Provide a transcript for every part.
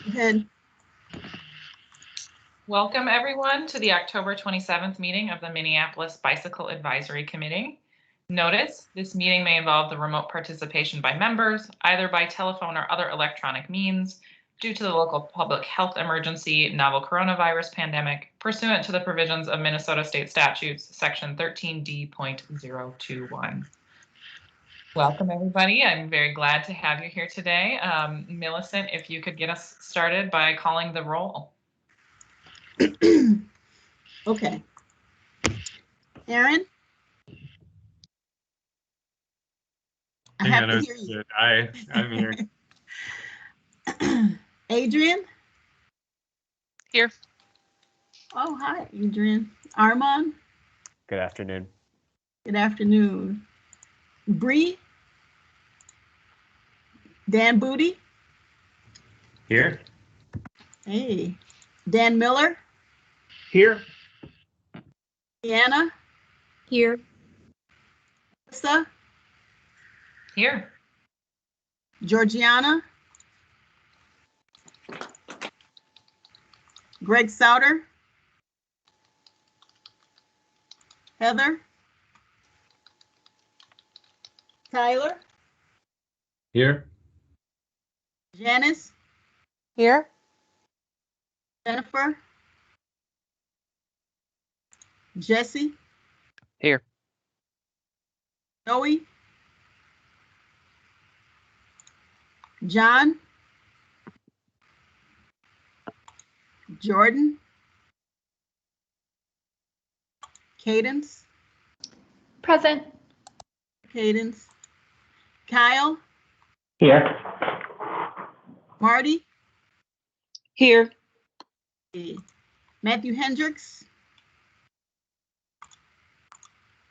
Go ahead. Welcome everyone to the October 27th meeting of the Minneapolis Bicycle Advisory Committee. Notice, this meeting may involve the remote participation by members, either by telephone or other electronic means, due to the local public health emergency, novel coronavirus pandemic, pursuant to the provisions of Minnesota State Statutes, section 13D.021. Welcome everybody. I'm very glad to have you here today. Millicent, if you could get us started by calling the roll. Okay. Aaron? I have to hear you. I'm here. Adrian? Here. Oh, hi, Adrian. Armand? Good afternoon. Good afternoon. Bree? Dan Booty? Here? Hey. Dan Miller? Here. Deanna? Here. Lisa? Here. Georgiana? Greg Souter? Heather? Tyler? Here. Janice? Here. Jennifer? Jesse? Here. Joey? John? Jordan? Cadence? Present. Cadence? Kyle? Here. Marty? Here. Matthew Hendricks?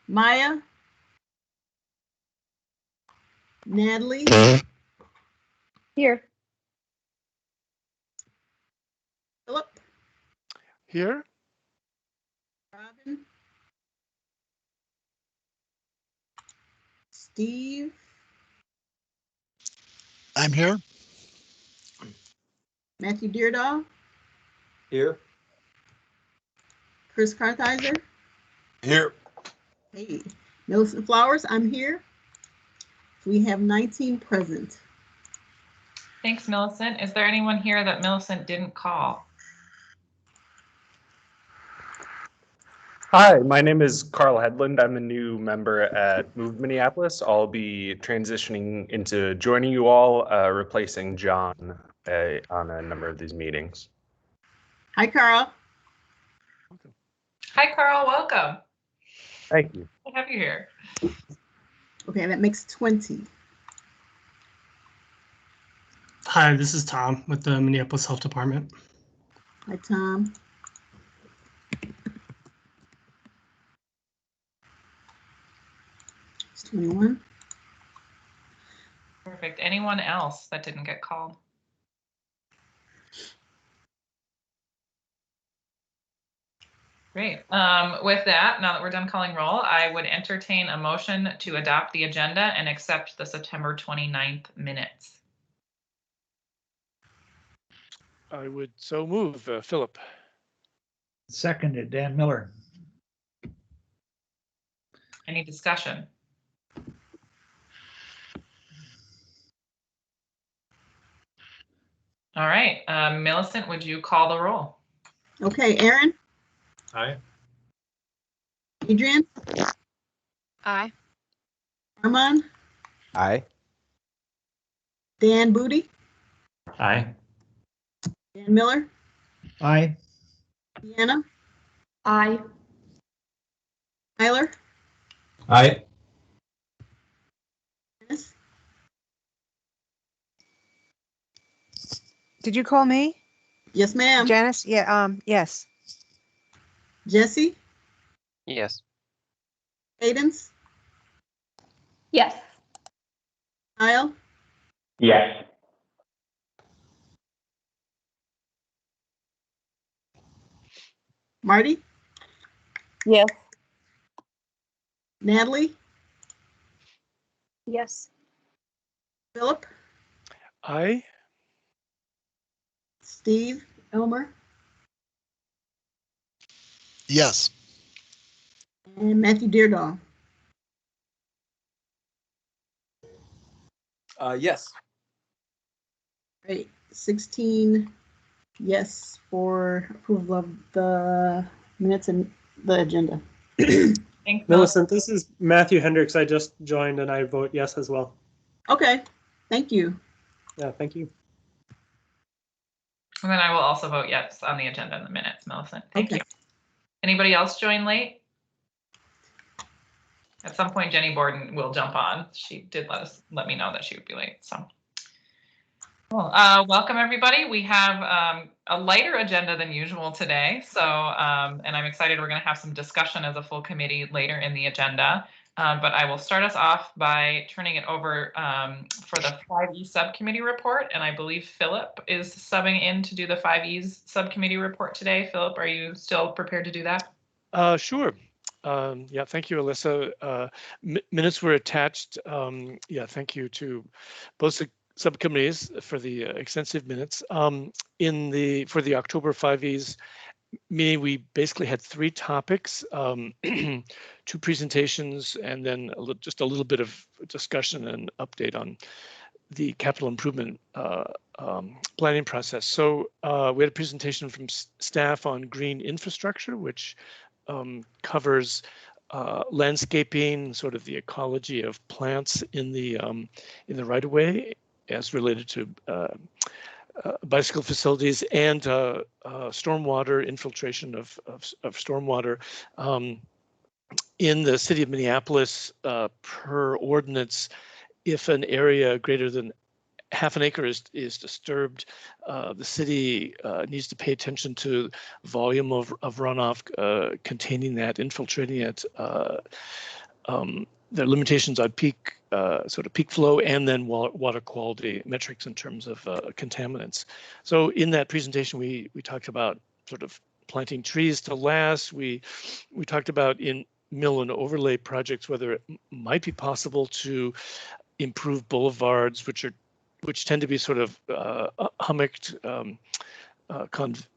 Maya? Natalie? Here. Philip? Here. Robin? Steve? I'm here. Matthew Deardahl? Here. Chris Kartheiser? Here. Hey, Millicent Flowers, I'm here. We have 19 present. Thanks, Millicent. Is there anyone here that Millicent didn't call? Hi, my name is Carl Hedlund. I'm a new member at Move Minneapolis. I'll be transitioning into joining you all, replacing John on a number of these meetings. Hi, Carl. Hi, Carl. Welcome. Thank you. Good to have you here. Okay, that makes 20. Hi, this is Tom with the Minneapolis Health Department. Hi, Tom. It's 21. Perfect. Anyone else that didn't get called? Great. With that, now that we're done calling roll, I would entertain a motion to adopt the agenda and accept the September 29th minutes. I would so move, Philip. Seconded, Dan Miller. Any discussion? All right. Millicent, would you call the roll? Okay, Aaron? Aye. Adrian? Aye. Armand? Aye. Dan Booty? Aye. Dan Miller? Aye. Deanna? Aye. Tyler? Aye. Janice? Did you call me? Yes, ma'am. Janice? Yeah, yes. Jesse? Yes. Cadence? Yes. Kyle? Yes. Marty? Yes. Natalie? Yes. Philip? Aye. Steve Elmer, Yes. and Matthew Deardahl. Yes. Great. 16 yes for approval of the minutes and the agenda. Thanks, Millicent, this is Matthew Hendricks. I just joined and I vote yes as well. Okay, thank you. Yeah, thank you. And then I will also vote yes on the agenda in the minutes, Millicent. Thank Okay. you. Anybody else join late? At some point, Jenny Borden will jump on. She did let me know that she would be late. So, cool. Welcome everybody. We have a lighter agenda than usual today. So, and I'm excited. We're going to have some discussion as a full committee later in the agenda. But I will start us off by turning it over for the 5E subcommittee report. And I believe Philip is subbing in to do the 5E's subcommittee report today. Philip, are you still prepared to do that? Sure. Yeah, thank you, Alyssa. Minutes were attached. Yeah, thank you to both the subcommittees for the extensive minutes. For the October 5Es meeting, we basically had 3 topics, 2 presentations, and then just a little bit of discussion and update on the capital improvement planning process. So we had a presentation from staff on green infrastructure, which covers landscaping, sort of the ecology of plants in the right-of-way as related to bicycle facilities and stormwater infiltration of stormwater. In the city of Minneapolis, per ordinance, if an area greater than half an acre is disturbed, the city needs to pay attention to volume of runoff containing that, infiltrating it. There are limitations on peak flow, and then water quality metrics in terms of contaminants. So in that presentation, we talked about sort of planting trees to last. We talked about in mill and overlay projects whether it might be possible to improve boulevards, which tend to be sort of hummocked,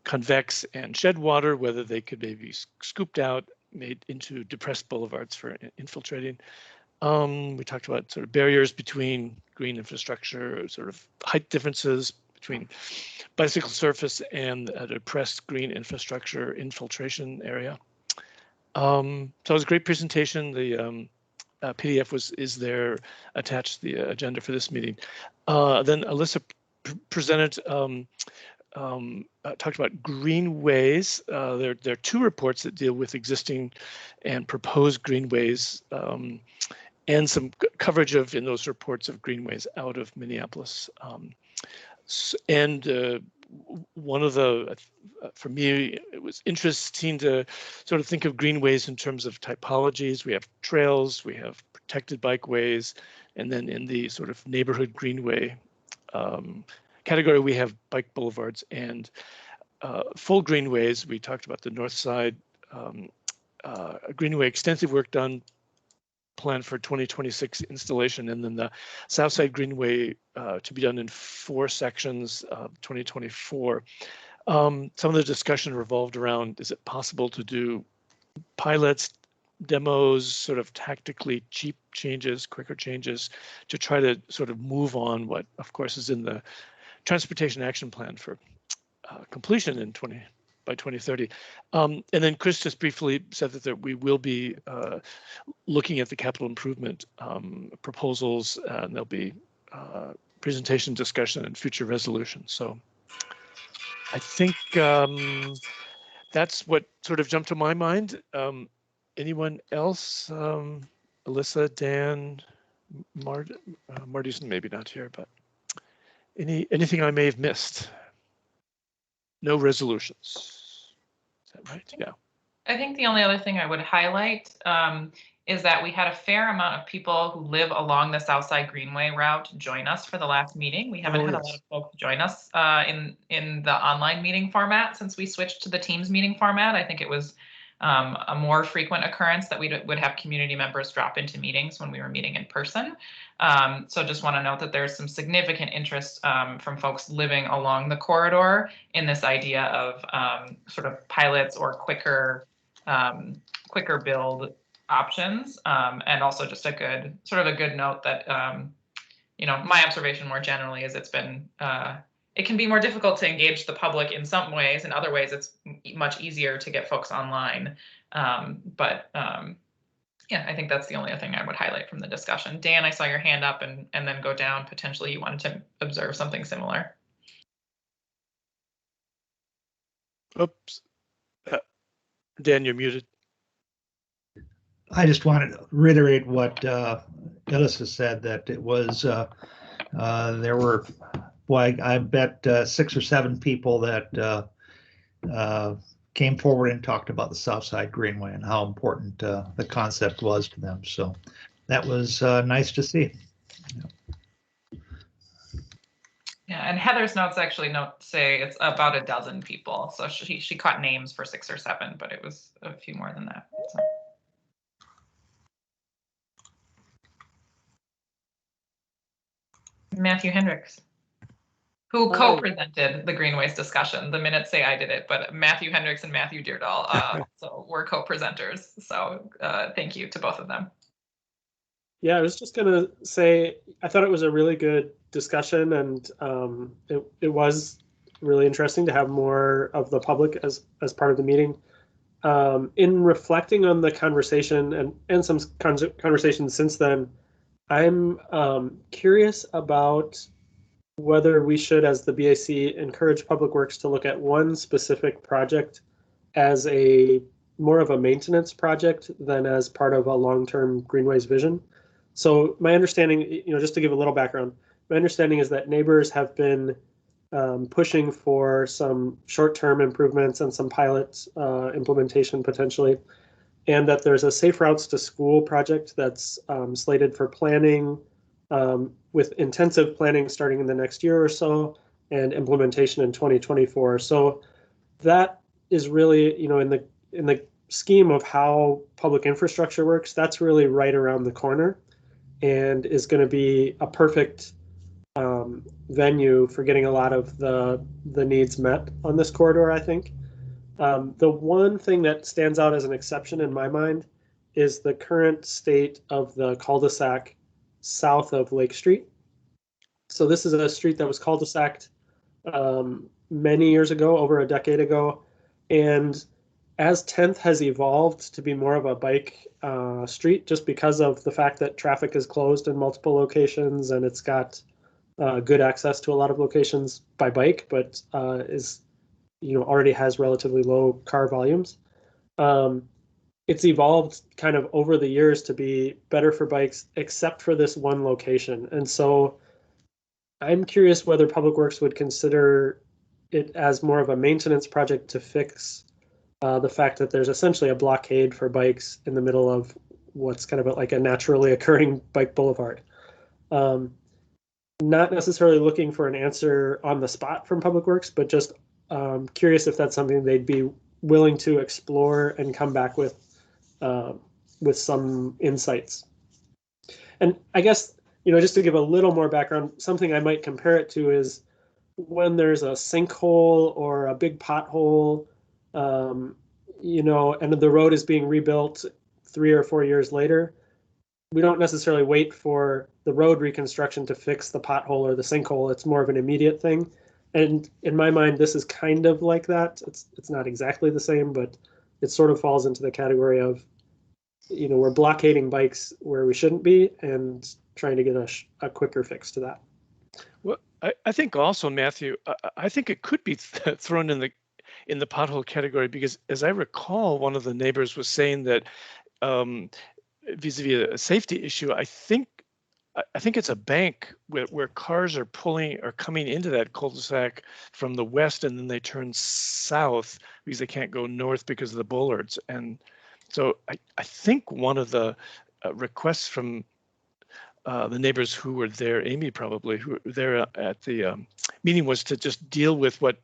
convex and shed water, whether they could maybe scooped out, made into depressed boulevards for infiltrating. We talked about sort of barriers between green infrastructure, sort of height differences between bicycle surface and a depressed green infrastructure infiltration area. So it was a great presentation. The PDF is there attached to the agenda for this meeting. Then Alyssa presented, talked about greenways. There are 2 reports that deal with existing and proposed greenways, and some coverage in those reports of greenways out of Minneapolis. One of for me, it was interesting to sort of think of greenways in terms of typologies. We have trails, we have protected bikeways, and then in the sort of neighborhood greenway category, we have bike boulevards and full greenways. We talked about the north side greenway, extensive work done, planned for 2026 installation, and then the south side greenway to be done in 4 sections of 2024. Some of the discussion revolved around, is it possible to do pilots, demos, sort of tactically cheap changes, quicker changes to try to sort of move on what, of course, is in the Transportation Action Plan for completion by 2030. And then Chris just briefly said that we will be looking at the capital improvement proposals, and there'll be presentation, discussion, and future resolutions. So I think that's what sort of jumped to my mind. Anyone else? Alyssa, Dan, Marty's maybe not here, but anything I may have missed? No resolutions. Is that right? Yeah. I think the only other thing I would highlight is that we had a fair amount of people who live along the Southside Greenway route join us for the last meeting. We haven't had a lot of folks join us in the online meeting format since we switched to the Teams meeting format. I think it was a more frequent occurrence that we would have community members drop into meetings when we were meeting in person. So just want to note that there's some significant interest from folks living along the corridor in this idea of sort of pilots or quicker build options, and also just a good note that my observation more generally is it's been it can be more difficult to engage the public in some ways. In other ways, it's much easier to get folks online. Yeah, I think that's the only other thing I would highlight from the discussion. Dan, I saw your hand up and then go down. Potentially you wanted to observe something similar. Oops. Dan, you're muted. I just wanted to reiterate what Alyssa said, that it was, there were, I bet 6 or 7 people that came forward and talked about the South Side Greenway and how important the concept was to them. So that was nice to see. Yeah, and Heather's notes actually say it's about a dozen people. So she caught names for 6 or 7, but it was a few more than that. So. Matthew Hendricks, who co-presented the Greenways discussion. The minutes say I did it, but Matthew Hendricks and Matthew Deardahl so we're co-presenters. So thank you to both of them. Yeah, I was just going to say, I thought it was a really good discussion, and it was really interesting to have more of the public as part of the meeting. In reflecting on the conversation and some conversations since then, I'm curious about whether we should, as the BAC, encourage Public Works to look at one specific project as more of a maintenance project than as part of a long-term Greenways vision. So my understanding, just to give a little background, my understanding is that neighbors have been pushing for some short-term improvements and some pilot implementation potentially, and that there's a Safe Routes to School project that's slated for planning, with intensive planning starting in the next year or so, and implementation in 2024. So that is really, in the scheme of how public infrastructure works, that's really right around the corner, and is going to be a perfect venue for getting a lot of the needs met on this corridor, I think. The one thing that stands out as an exception in my mind is the current state of the cul-de-sac south of Lake Street. So this is a street that was cul-de-saced many years ago, over a decade ago. And as 10th has evolved to be more of a bike street, just because of the fact that traffic is closed in multiple locations, and it's got good access to a lot of locations by bike, but is already has relatively low car volumes. It's evolved kind of over the years to be better for bikes, except for this one location. And so I'm curious whether Public Works would consider it as more of a maintenance project to fix the fact that there's essentially a blockade for bikes in the middle of what's kind of like a naturally occurring bike boulevard. Not necessarily looking for an answer on the spot from Public Works, but just curious if that's something they'd be willing to explore and come back with some insights. And I guess, just to give a little more background, something I might compare it to is when there's a sinkhole or a big pothole, and the road is being rebuilt 3 or 4 years later, we don't necessarily wait for the road reconstruction to fix the pothole or the sinkhole. It's more of an immediate thing. And in my mind, this is kind of like that. It's not exactly the same, but it sort of falls into the category of, we're blockading bikes where we shouldn't be and trying to get a quicker fix to that. Well, I think also, Matthew, I think it could be thrown in the pothole category, because as I recall, one of the neighbors was saying that vis-a-vis a safety issue, I think it's a bank where cars are coming into that cul-de-sac from the west, and then they turn south because they can't go north because of the bollards. And so I think one of the requests from the neighbors who were there, Amy probably, who were there at the meeting, was to just deal with what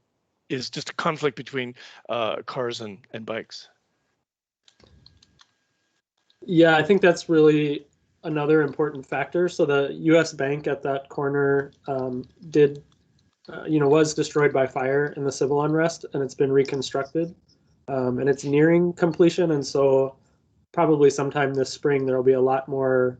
is just a conflict between cars and bikes. Yeah, I think that's really another important factor. So the U.S. Bank at that corner was destroyed by fire in the civil unrest, and it's been reconstructed, and it's nearing completion. And so probably sometime this spring, there will be a lot more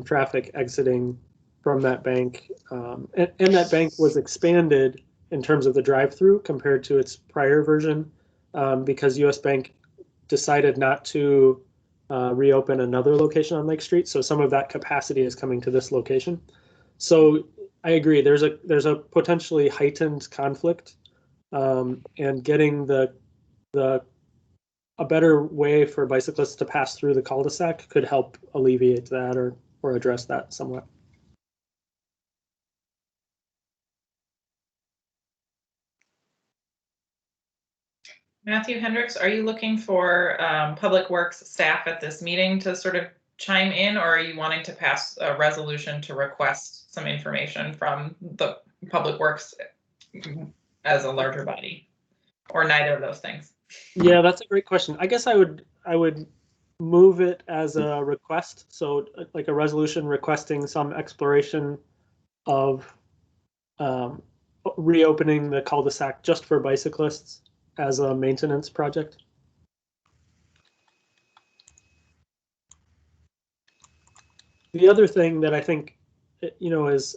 traffic exiting from that bank. And that bank was expanded in terms of the drive-through compared to its prior version, because U.S. Bank decided not to reopen another location on Lake Street. So some of that capacity is coming to this location. So I agree. There's a potentially heightened conflict, and getting a better way for bicyclists to pass through the cul-de-sac could help alleviate that or address that somewhat. Matthew Hendricks, are you looking for Public Works staff at this meeting to sort of chime in, or are you wanting to pass a resolution to request some information from the Public Works as a larger body, or neither of those things? Yeah, that's a great question. I guess I would move it as a request. So like a resolution requesting some exploration of reopening the cul-de-sac just for bicyclists as a maintenance project. The other thing that I think, is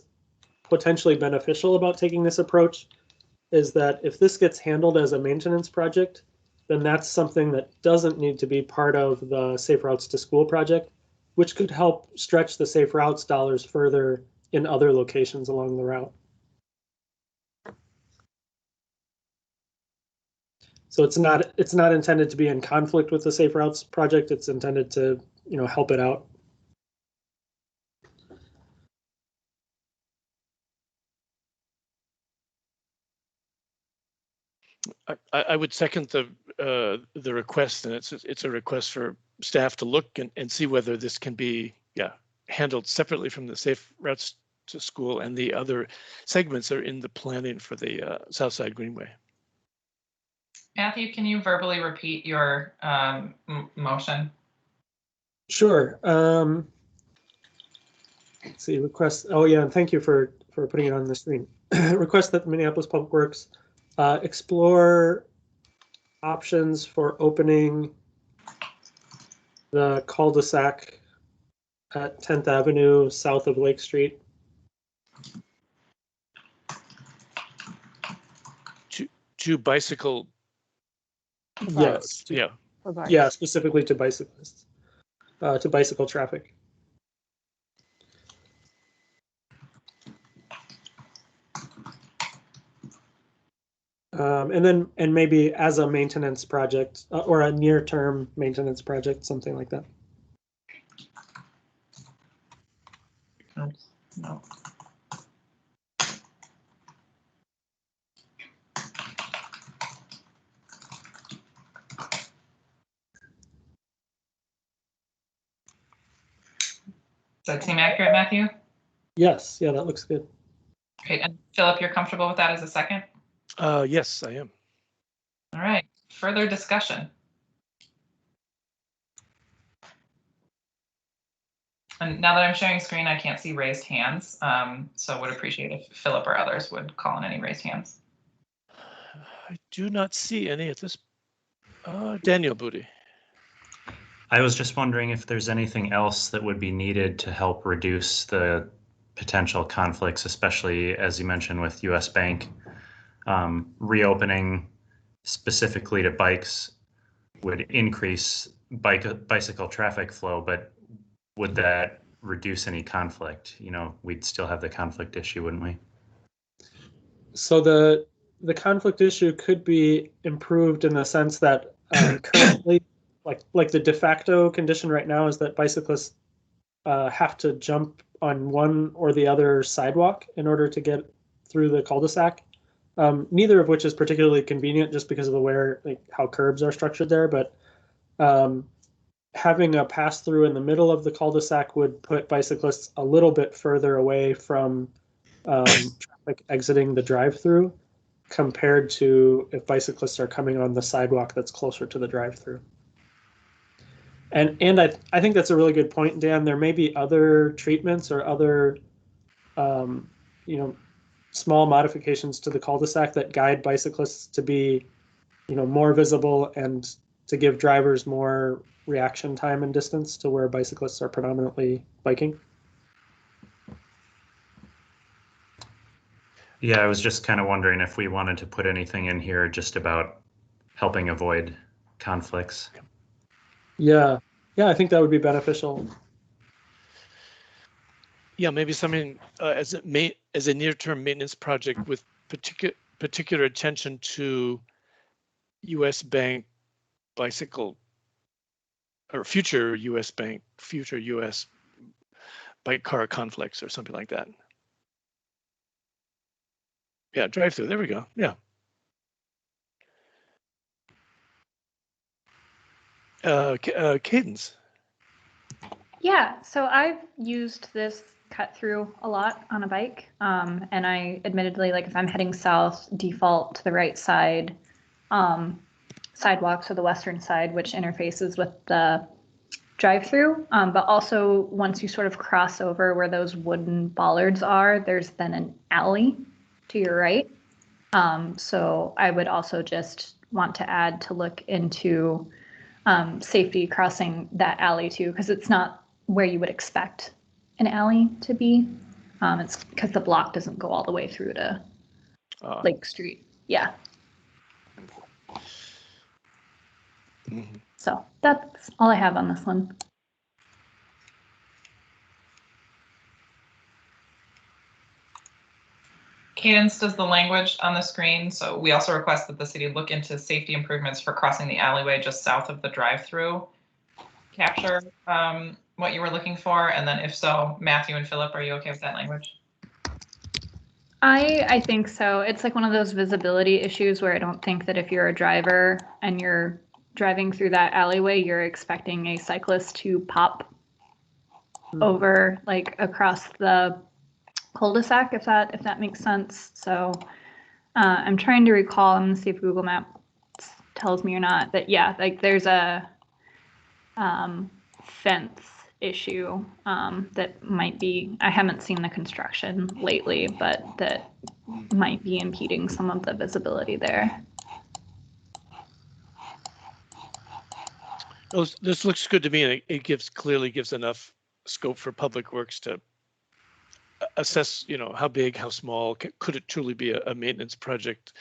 potentially beneficial about taking this approach is that if this gets handled as a maintenance project, then that's something that doesn't need to be part of the Safe Routes to School project, which could help stretch the Safe Routes dollars further in other locations along the route. So it's not intended to be in conflict with the Safe Routes project. It's intended to, help it out. I would second the request, and it's a request for staff to look and see whether this can be handled separately from the Safe Routes to School, and the other segments are in the planning for the Southside Greenway. Matthew, can you verbally repeat your motion? Sure. Let's see, request. Oh yeah, and thank you for putting it on the screen. Request that Minneapolis Public Works explore options for opening the cul-de-sac at 10th Avenue south of Lake Street. To bicycle. Yes. Yeah. Yeah, specifically to bicyclists, to bicycle traffic. And maybe as a maintenance project or a near-term maintenance project, something like that. No. Does that seem accurate, Matthew? Yes, yeah, that looks good. Okay, and Philip, you're comfortable with that as a second? Yes, I am. All right, further discussion. And now that I'm sharing screen, I can't see raised hands, so would appreciate if Philip or others would call in any raised hands. I do not see any at this. Daniel Booty. I was just wondering if there's anything else that would be needed to help reduce the potential conflicts, especially as you mentioned with US Bank. Reopening specifically to bikes would increase bicycle traffic flow, but would that reduce any conflict? We'd still have the conflict issue, wouldn't we? So the conflict issue could be improved in the sense that currently, like the de facto condition right now is that bicyclists have to jump on one or the other sidewalk in order to get through the cul-de-sac. Neither of which is particularly convenient just because of the way, how curbs are structured there. But having a pass through in the middle of the cul-de-sac would put bicyclists a little bit further away from traffic exiting the drive-through compared to if bicyclists are coming on the sidewalk that's closer to the drive-through. And I think that's a really good point, Dan. There may be other treatments or other, small modifications to the cul-de-sac that guide bicyclists to be, more visible and to give drivers more reaction time and distance to where bicyclists are predominantly biking. Yeah, I was just kind of wondering if we wanted to put anything in here just about helping avoid conflicts. Yeah, I think that would be beneficial. Yeah, maybe something as a near-term maintenance project with particular attention to U.S. Bank bicycle or future U.S. bike car conflicts or something like that. Yeah, drive-through. There we go. Yeah. Cadence. Yeah, so I've used this cut through a lot on a bike. And I admittedly, like if I'm heading south, default to the right side sidewalk, so the western side, which interfaces with the drive-through. But also once you sort of cross over where those wooden bollards are, there's then an alley to your right. So I would also just want to add to look into safety crossing that alley too, because it's not where you would expect an alley to be. It's because the block doesn't go all the way through to Lake Street. Yeah. Mm-hmm. So that's all I have on this one. Cadence does the language on the screen. So we also request that the city look into safety improvements for crossing the alleyway just south of the drive-through. Capture what you were looking for, and then if so, Matthew and Philip, are you okay with that language? I think so. It's like one of those visibility issues where I don't think that if you're a driver and you're driving through that alleyway, you're expecting a cyclist to pop over like across the cul-de-sac, if that makes sense. So I'm trying to recall, I'm gonna see if Google Maps tells me or not, that yeah, like there's a fence issue that might be, I haven't seen the construction lately, but that might be impeding some of the visibility there. This looks good to me, and it clearly gives enough scope for Public Works to assess, how big, how small, could it truly be a maintenance project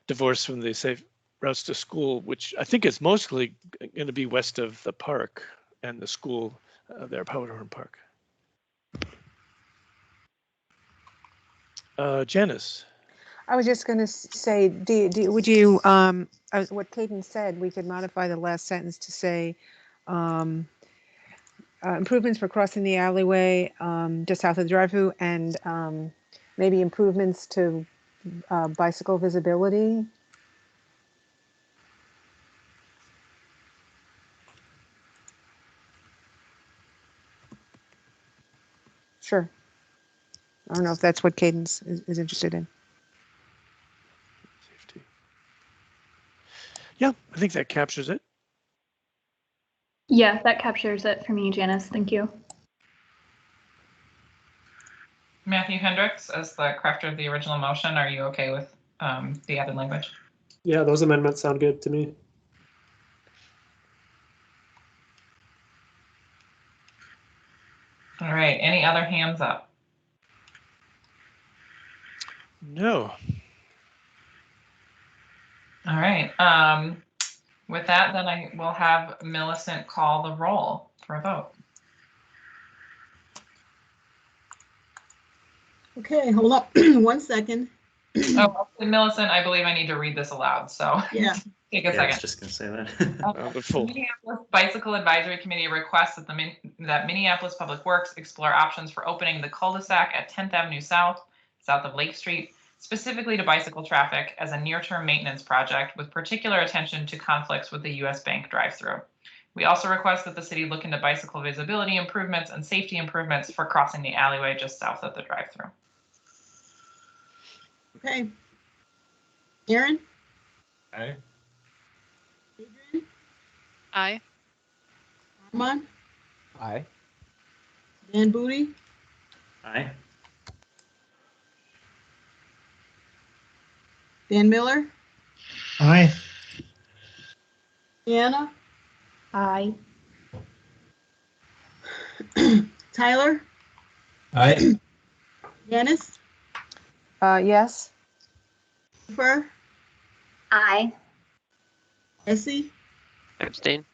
divorced from the safe routes to school, which I think is mostly going to be west of the park and the school there, Powderhorn Park. Janice. I was just going to say, would you, what Cadence said, we could modify the last sentence to say improvements for crossing the alleyway just south of the drive-through, and maybe improvements to bicycle visibility. Sure. I don't know if that's what Cadence is interested in. Safety. Yeah, I think that captures it. Yeah, that captures it for me, Janice. Thank you. Matthew Hendricks, as the crafter of the original motion, are you okay with the added language? Yeah, those amendments sound good to me. All right, any other hands up? No. All right, with that, then I will have Millicent call the roll for a vote. Okay, hold up 1 second. Oh, Millicent, I believe I need to read this aloud, so Yeah. take a second. I was just gonna say that. The Minneapolis Bicycle Advisory Committee requests that that Minneapolis Public Works explore options for opening the cul-de-sac at 10th Avenue South of Lake Street, specifically to bicycle traffic as a near-term maintenance project with particular attention to conflicts with the U.S. Bank drive-through. We also request that the city look into bicycle visibility improvements and safety improvements for crossing the alleyway just south of the drive-through. Okay. Aaron? Aye. Adrian? Aye. Armand, Aye. Dan Booty, Aye. Dan Miller, Aye. Deanna, Aye. Tyler, Aye. Janice, Yes. Jennifer, Aye. Essie, Abstain.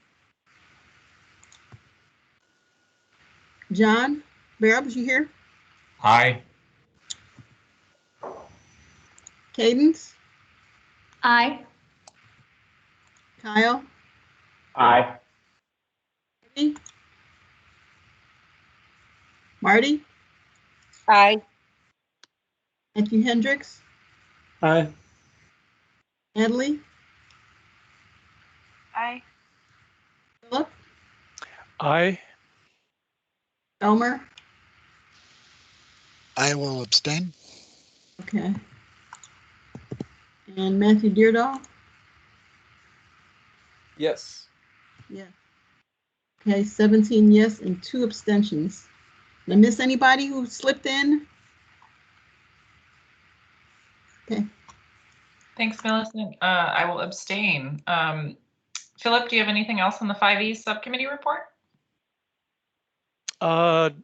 John, Barrels, you here? Aye. Cadence, Aye. Kyle, Aye. Eddie, Marty, Aye. Matthew Hendricks, Aye. Natalie, Aye. Philip, Aye. Elmer. I will abstain. Okay. And Matthew Deardahl? Yes. Yeah. Okay, 17 yes and 2 abstentions. Did I miss anybody who slipped in? Okay. Thanks, Millicent. I will abstain. Philip, do you have anything else on the 5E subcommittee report? No,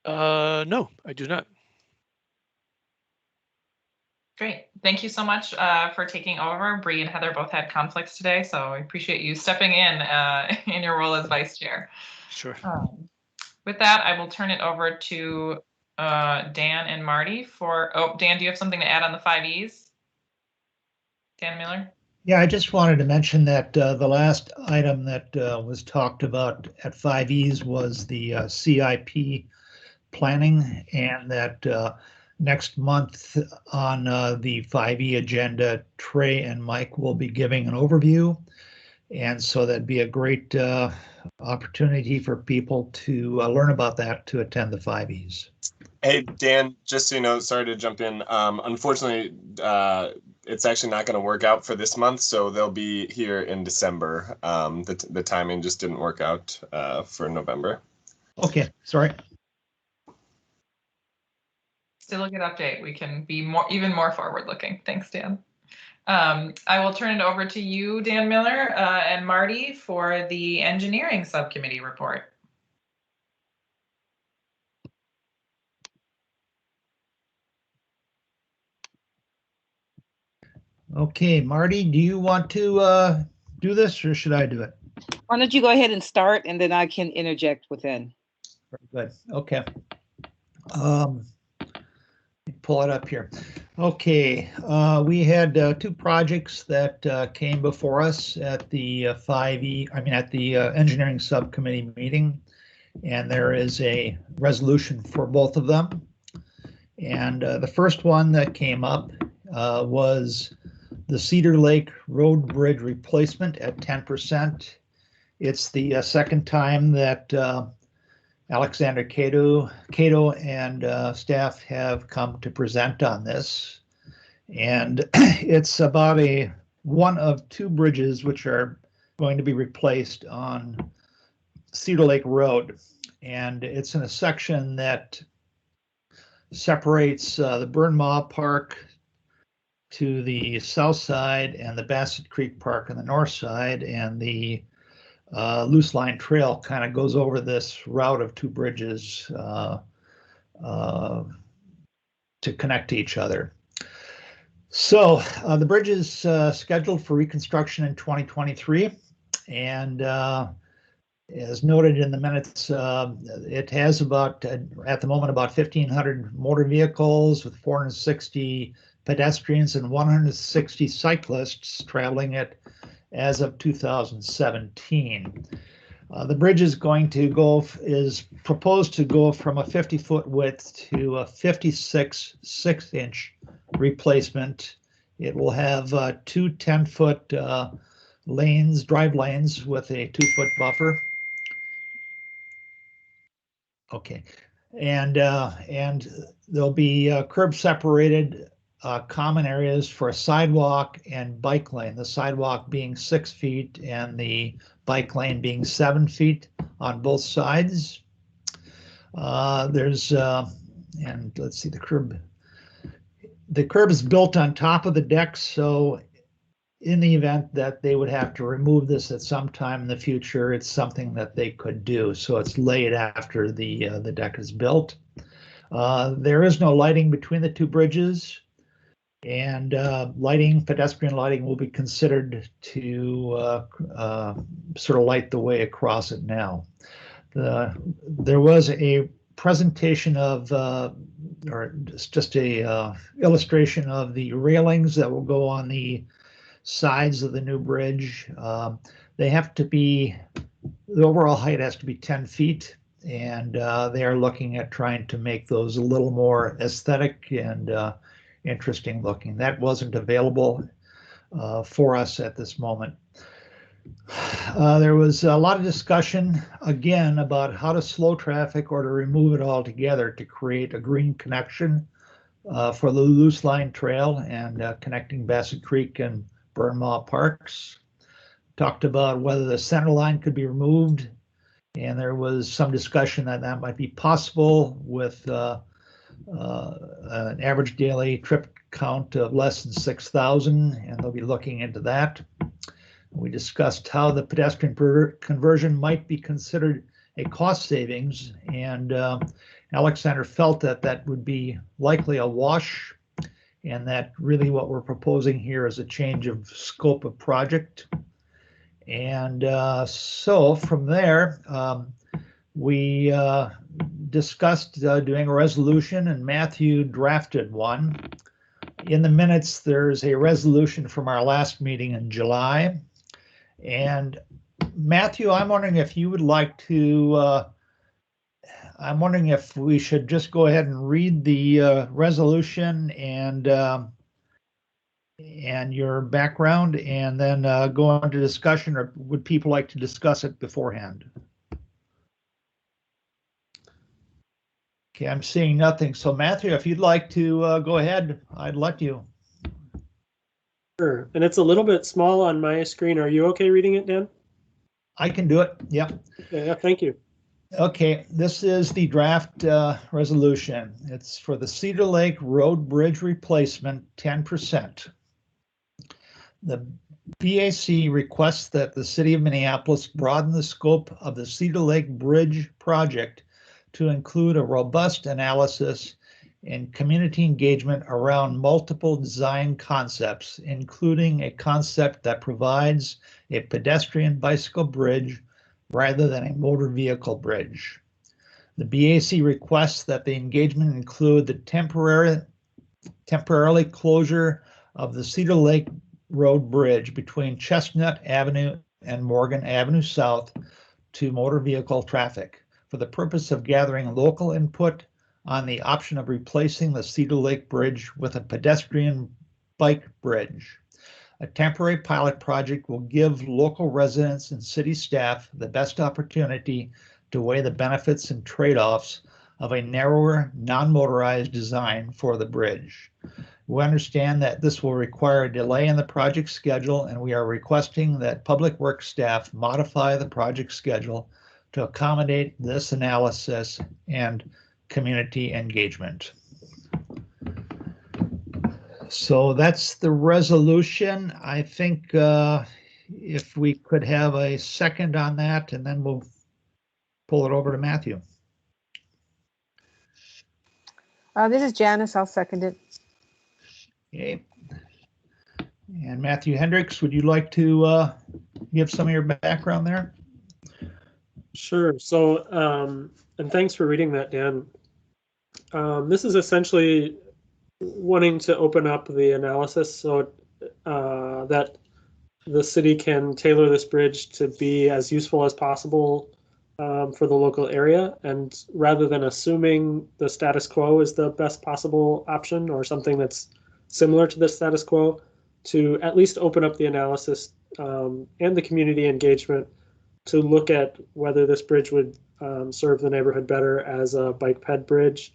I do not. Great. Thank you so much for taking over. Bree and Heather both had conflicts today, so I appreciate you stepping in your role as vice chair. Sure. With that, I will turn it over to Dan and Marty for, Dan, do you have something to add on the 5Es? Dan Miller? Yeah, I just wanted to mention that the last item that was talked about at 5Es was the CIP planning, and that next month on the 5E agenda, Trey and Mike will be giving an overview. And so that'd be a great opportunity for people to learn about that, to attend the 5Es. Hey, Dan, just so you know, sorry to jump in. Unfortunately, it's actually not going to work out for this month, so they'll be here in December. The timing just didn't work out for November. Okay, sorry. Still a good update. We can be even more forward-looking. Thanks, Dan. I will turn it over to you, Dan Miller and Marty, for the engineering subcommittee report. Okay, Marty, do you want to do this, or should I do it? Why don't you go ahead and start, and then I can interject within. Very good. Okay. Pull it up here. Okay, we had 2 projects that came before us at the at the engineering subcommittee meeting, and there is a resolution for both of them. And the first one that came up was the Cedar Lake Road Bridge replacement at 10%. It's the second time that Alexander Cato and staff have come to present on this. And it's about one of 2 bridges which are going to be replaced on Cedar Lake Road. And it's in a section that separates the Burn Maw Park to the south side and the Bassett Creek Park on the north side, and the Loose Line Trail kind of goes over this route of 2 bridges to connect to each other. So the bridge is scheduled for reconstruction in 2023, and as noted in the minutes, it has about, at the moment, about 1,500 motor vehicles with 460 pedestrians and 160 cyclists traveling it as of 2017. The bridge is proposed to go from a 50-foot width to a 56 6-inch replacement. It will have 2 10-foot drive lanes with a 2-foot buffer. Okay, and there'll be curb separated common areas for a sidewalk and bike lane, the sidewalk being 6 feet and the bike lane being 7 feet on both sides. There's, and let's see, the curb is built on top of the deck, so in the event that they would have to remove this at some time in the future, it's something that they could do. So it's laid after the deck is built. There is no lighting between the two bridges, and pedestrian lighting will be considered to sort of light the way across it now. There was a presentation of, or just a illustration of the railings that will go on the sides of the new bridge. They have to be, the overall height has to be 10 feet, and they are looking at trying to make those a little more aesthetic and interesting looking. That wasn't available for us at this moment. There was a lot of discussion again about how to slow traffic or to remove it altogether to create a green connection for the Loose Line Trail and connecting Bassett Creek and Burnmouth Parks. Talked about whether the center line could be removed, and there was some discussion that that might be possible with an average daily trip count of less than 6,000, and they'll be looking into that. We discussed how the pedestrian conversion might be considered a cost savings, and Alexander felt that that would be likely a wash, and that really what we're proposing here is a change of scope of project. And so from there, we discussed doing a resolution, and Matthew drafted one. In the minutes, there's a resolution from our last meeting in July. And Matthew, I'm wondering if you would like to, I'm wondering if we should just go ahead and read the resolution and your background, and then go on to discussion, or would people like to discuss it beforehand? Okay, I'm seeing nothing. So Matthew, if you'd like to go ahead, I'd let you. Sure, and it's a little bit small on my screen. Are you okay reading it, Dan? I can do it, yeah. Yeah, thank you. Okay, this is the draft resolution. It's for the Cedar Lake Road Bridge replacement, 10%. The BAC requests that the City of Minneapolis broaden the scope of the Cedar Lake Bridge project to include a robust analysis and community engagement around multiple design concepts, including a concept that provides a pedestrian bicycle bridge rather than a motor vehicle bridge. The BAC requests that the engagement include the temporarily closure of the Cedar Lake Road Bridge between Chestnut Avenue and Morgan Avenue South to motor vehicle traffic for the purpose of gathering local input on the option of replacing the Cedar Lake Bridge with a pedestrian bike bridge. A temporary pilot project will give local residents and city staff the best opportunity to weigh the benefits and trade-offs of a narrower, non-motorized design for the bridge. We understand that this will require a delay in the project schedule, and we are requesting that Public Works staff modify the project schedule to accommodate this analysis and community engagement. So that's the resolution. I think if we could have a second on that, and then we'll pull it over to Matthew. This is Janice. I'll second it. Okay. And Matthew Hendricks, would you like to give some of your background there? Sure. So, and thanks for reading that, Dan. This is essentially wanting to open up the analysis so that the city can tailor this bridge to be as useful as possible for the local area. And rather than assuming the status quo is the best possible option or something that's similar to the status quo, to at least open up the analysis and the community engagement to look at whether this bridge would serve the neighborhood better as a bike ped bridge.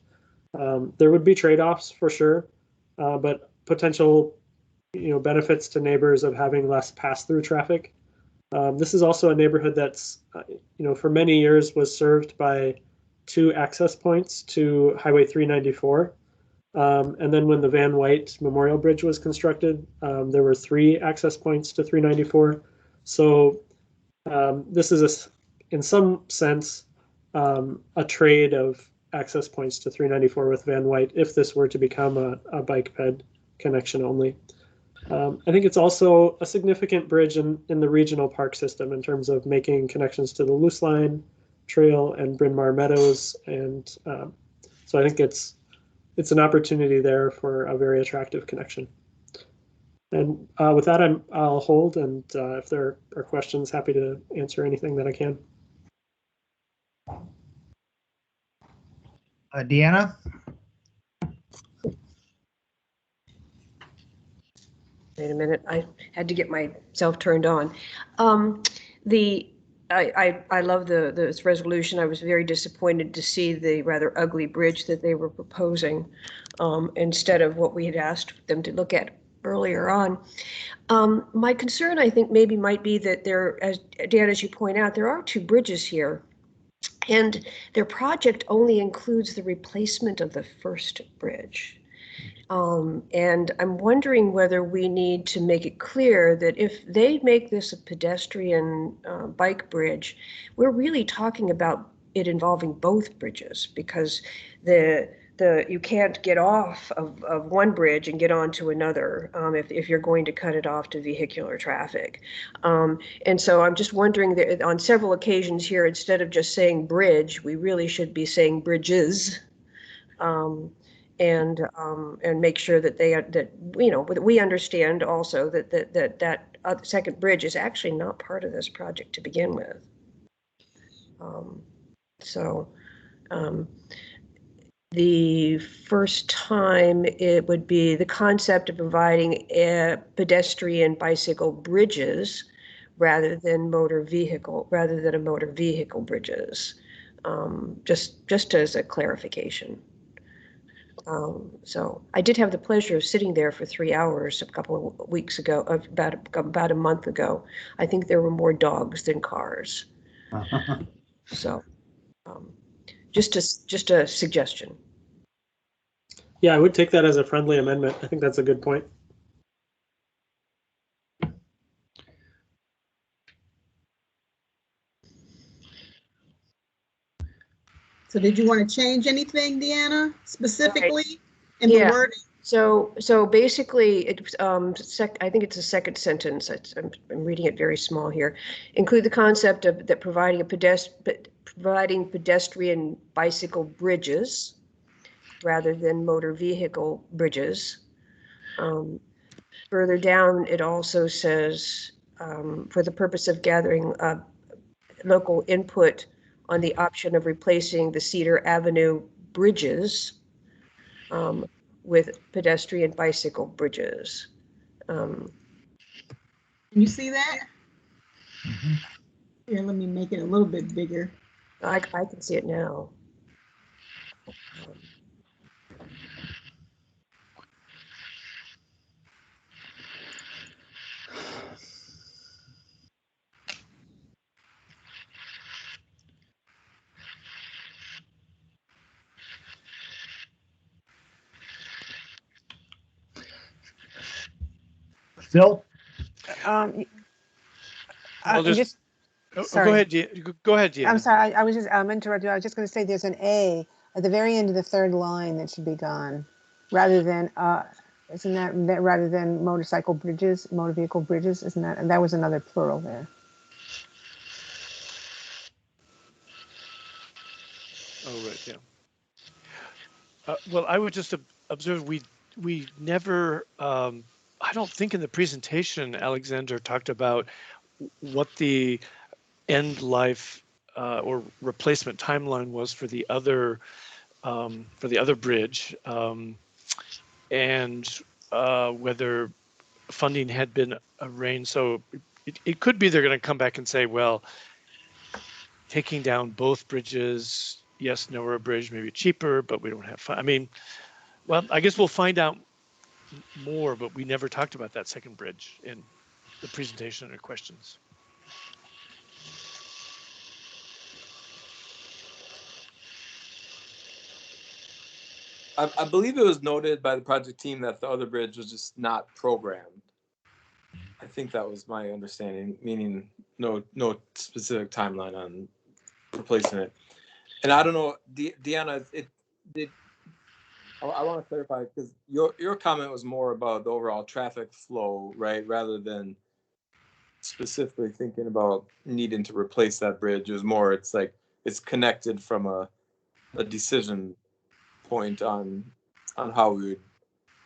There would be trade-offs for sure, but potential benefits to neighbors of having less pass-through traffic This is also a neighborhood that's, for many years was served by 2 access points to Highway 394. And then when the Van White Memorial Bridge was constructed, there were 3 access points to 394. So this is, in some sense, a trade of access points to 394 with Van White if this were to become a bike ped connection only. I think it's also a significant bridge in the regional park system in terms of making connections to the Loose Line Trail and Bryn Mawr Meadows. And so I think it's an opportunity there for a very attractive connection. And with that, I'll hold, and if there are questions, happy to answer anything that I can. Deanna? Wait a minute, I had to get myself turned on. I love this resolution. I was very disappointed to see the rather ugly bridge that they were proposing instead of what we had asked them to look at earlier on. My concern, I think, maybe might be that Dan, as you point out, there are 2 bridges here, and their project only includes the replacement of the first bridge. And I'm wondering whether we need to make it clear that if they make this a pedestrian bike bridge, we're really talking about it involving both bridges, because you can't get off of one bridge and get onto another if you're going to cut it off to vehicular traffic. And so I'm just wondering that on several occasions here, instead of just saying bridge, we really should be saying bridges. And make sure that we understand also that second bridge is actually not part of this project to begin with. The first time it would be the concept of providing pedestrian bicycle bridges rather than a motor vehicle bridges, just as a clarification. So I did have the pleasure of sitting there for 3 hours a couple of weeks ago, about a month ago. I think there were more dogs than cars. So just a suggestion. Yeah, I would take that as a friendly amendment. I think that's a good point. So did you want to change anything, Deanna, specifically in the wording? So basically, I think it's the second sentence. I'm reading it very small here. Include the concept of that providing pedestrian bicycle bridges rather than motor vehicle bridges. Further down, it also says for the purpose of gathering local input on the option of replacing the Cedar Avenue bridges with pedestrian bicycle bridges. Can you see that? Mm-hmm. Here, let me make it a little bit bigger. I can see it now. Phil? Sorry. Sorry. Go ahead, Deanna. I'm sorry. I was just interrupted. I was just going to say there's an A at the very end of the 3rd line that should be gone, rather than isn't that rather than motor vehicle bridges? Isn't that? And that was another plural there. Oh right, yeah. Well, I would just observe we never. I don't think in the presentation Alexander talked about what the end life or replacement timeline was for the other bridge, and whether funding had been arranged. So it could be they're going to come back and say, well, taking down both bridges, yes, Nowhere Bridge may be cheaper, but we don't have fun. I mean, well, I guess we'll find out more, but we never talked about that second bridge in the presentation or questions. I believe it was noted by the project team that the other bridge was just not programmed. I think that was my understanding, meaning no specific timeline on replacing it. And I don't know, Deanna, I want to clarify because your comment was more about the overall traffic flow, right? Rather than specifically thinking about needing to replace that bridge. It was more, it's like it's connected from a decision point on how we would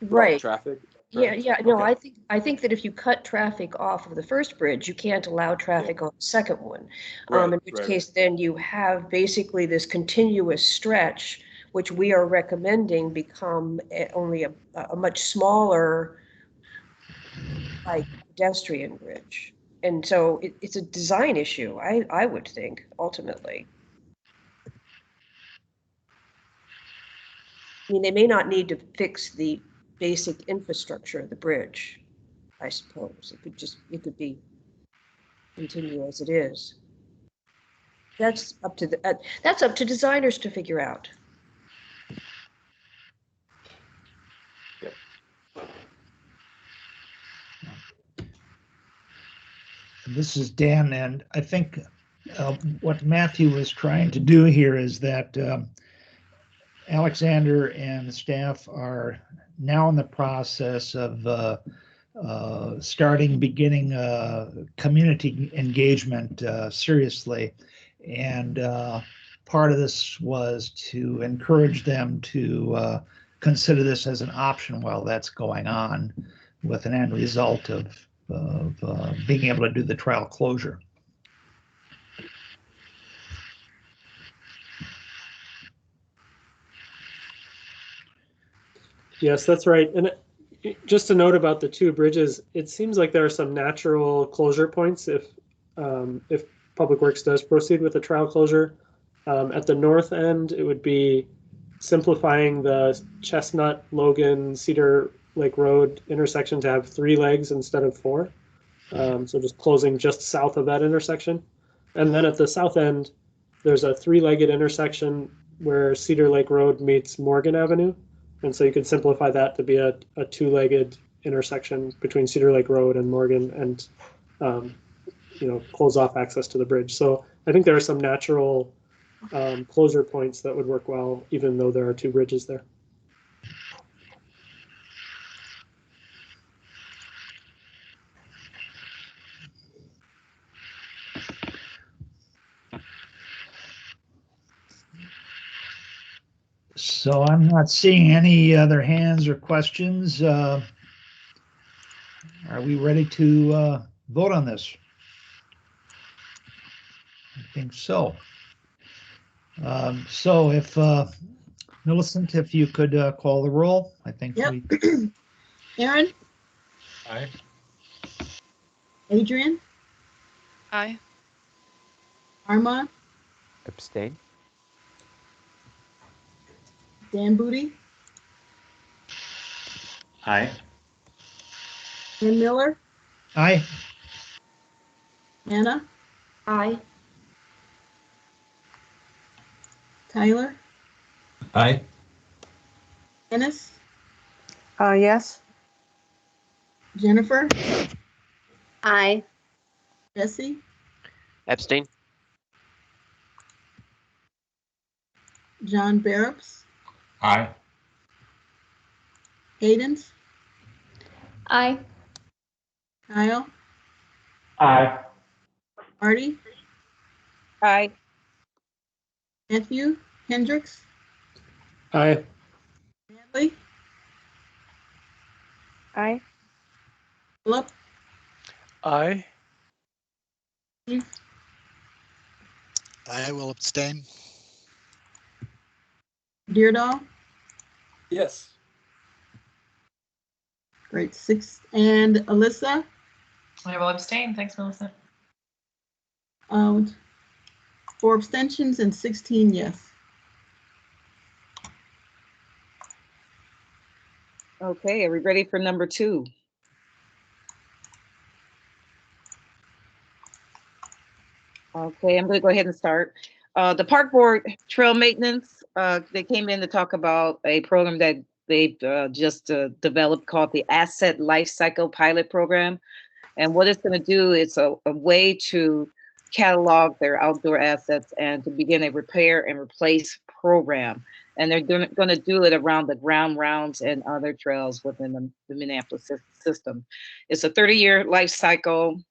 route Right. traffic. Yeah, correct? yeah, no, Okay. I think that if you cut traffic off of the first bridge, you can't allow traffic on the second one. Right, In which right, case then you have basically this continuous stretch, which we are recommending become only a much smaller, like, pedestrian bridge. And so it's a design issue, I would think, ultimately. I mean, they may not need to fix the basic infrastructure of the bridge, I suppose. It could be continue as it is. That's up to designers to figure out. This is Dan, and I think what Matthew was trying to do here is that Alexander and the staff are now in the process of beginning community engagement seriously. And part of this was to encourage them to consider this as an option while that's going on, with an end result of being able to do the trial closure. Yes, that's right. And just a note about the two bridges, it seems like there are some natural closure points if Public Works does proceed with the trial closure. At the north end, it would be simplifying the Chestnut, Logan, Cedar Lake Road intersection to have 3 legs instead of 4. So just closing just south of that intersection. And then at the south end, there's a 3-legged intersection where Cedar Lake Road meets Morgan Avenue. And so you could simplify that to be a 2-legged intersection between Cedar Lake Road and Morgan, and close off access to the bridge. So I think there are some natural closure points that would work well, even though there are 2 bridges there. So I'm not seeing any other hands or questions. Are we ready to vote on this? I think so. So if Millicent, if you could call the roll, I think. Yep. Aaron? Aye. Adrian? Aye. Armand? Abstain. Dan Booty? Aye. Ann Miller? Aye. Anna? Aye. Tyler? Aye. Dennis? Yes. Jennifer? Aye. Jesse? Abstain. John Barrows? Aye. Cadence? Aye. Kyle? Aye. Artie? Aye. Matthew? Hendricks? Aye. Natalie? Aye. Philip? Aye. Steve? I will abstain. Deardahl? Yes. Great. 6. And Alyssa? I will abstain. Thanks, Melissa. 4 abstentions and 16 yes. Okay, are we ready for number 2? Okay, I'm going to go ahead and start. The park board trail maintenance, they came in to talk about a program that they've just developed called the Asset Lifecycle Pilot Program. And what it's going to do is a way to catalog their outdoor assets and to begin a repair and replace program. And they're going to do it around the ground rounds and other trails within the Minneapolis system. It's a 30-year life cycle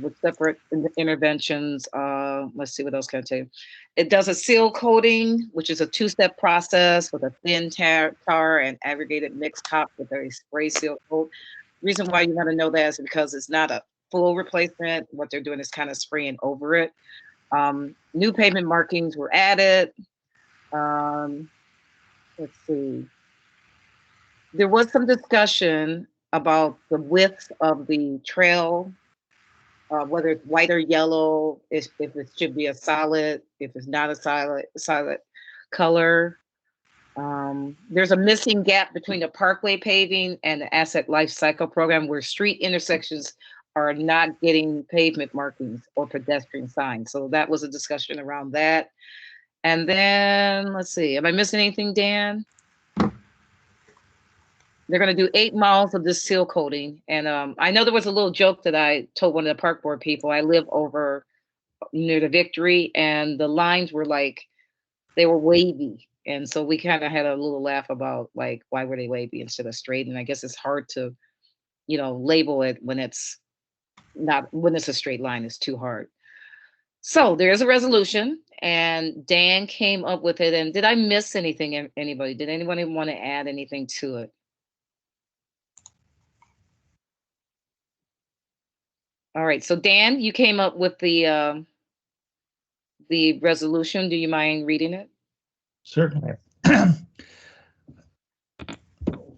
with separate interventions. Let's see, what else can I tell you? It does a seal coating, which is a 2-step process with a thin tar and aggregated mix top with a spray seal coat. Reason why you want to know that is because it's not a full replacement. What they're doing is kind of spraying over it. New pavement markings were added. Let's see. There was some discussion about the width of the trail, whether it's white or yellow, if it should be a solid, if it's not a solid color. There's a missing gap between the Parkway Paving and the Asset Life Cycle Program where street intersections are not getting pavement markings or pedestrian signs. So that was a discussion around that. And then, let's see, am I missing anything, Dan? They're going to do 8 miles of this seal coating. And I know there was a little joke that I told one of the park board people. I live over near the Victory, and the lines were like, they were wavy. And so we kind of had a little laugh about, like, why were they wavy instead of straight? And I guess it's hard to, you know, label it when it's not, when it's a straight line, it's too hard. So there's a resolution, and Dan came up with it. And did I miss anything, anybody? Did anybody want to add anything to it? All right, so Dan, you came up with the resolution. Do you mind reading it? Certainly.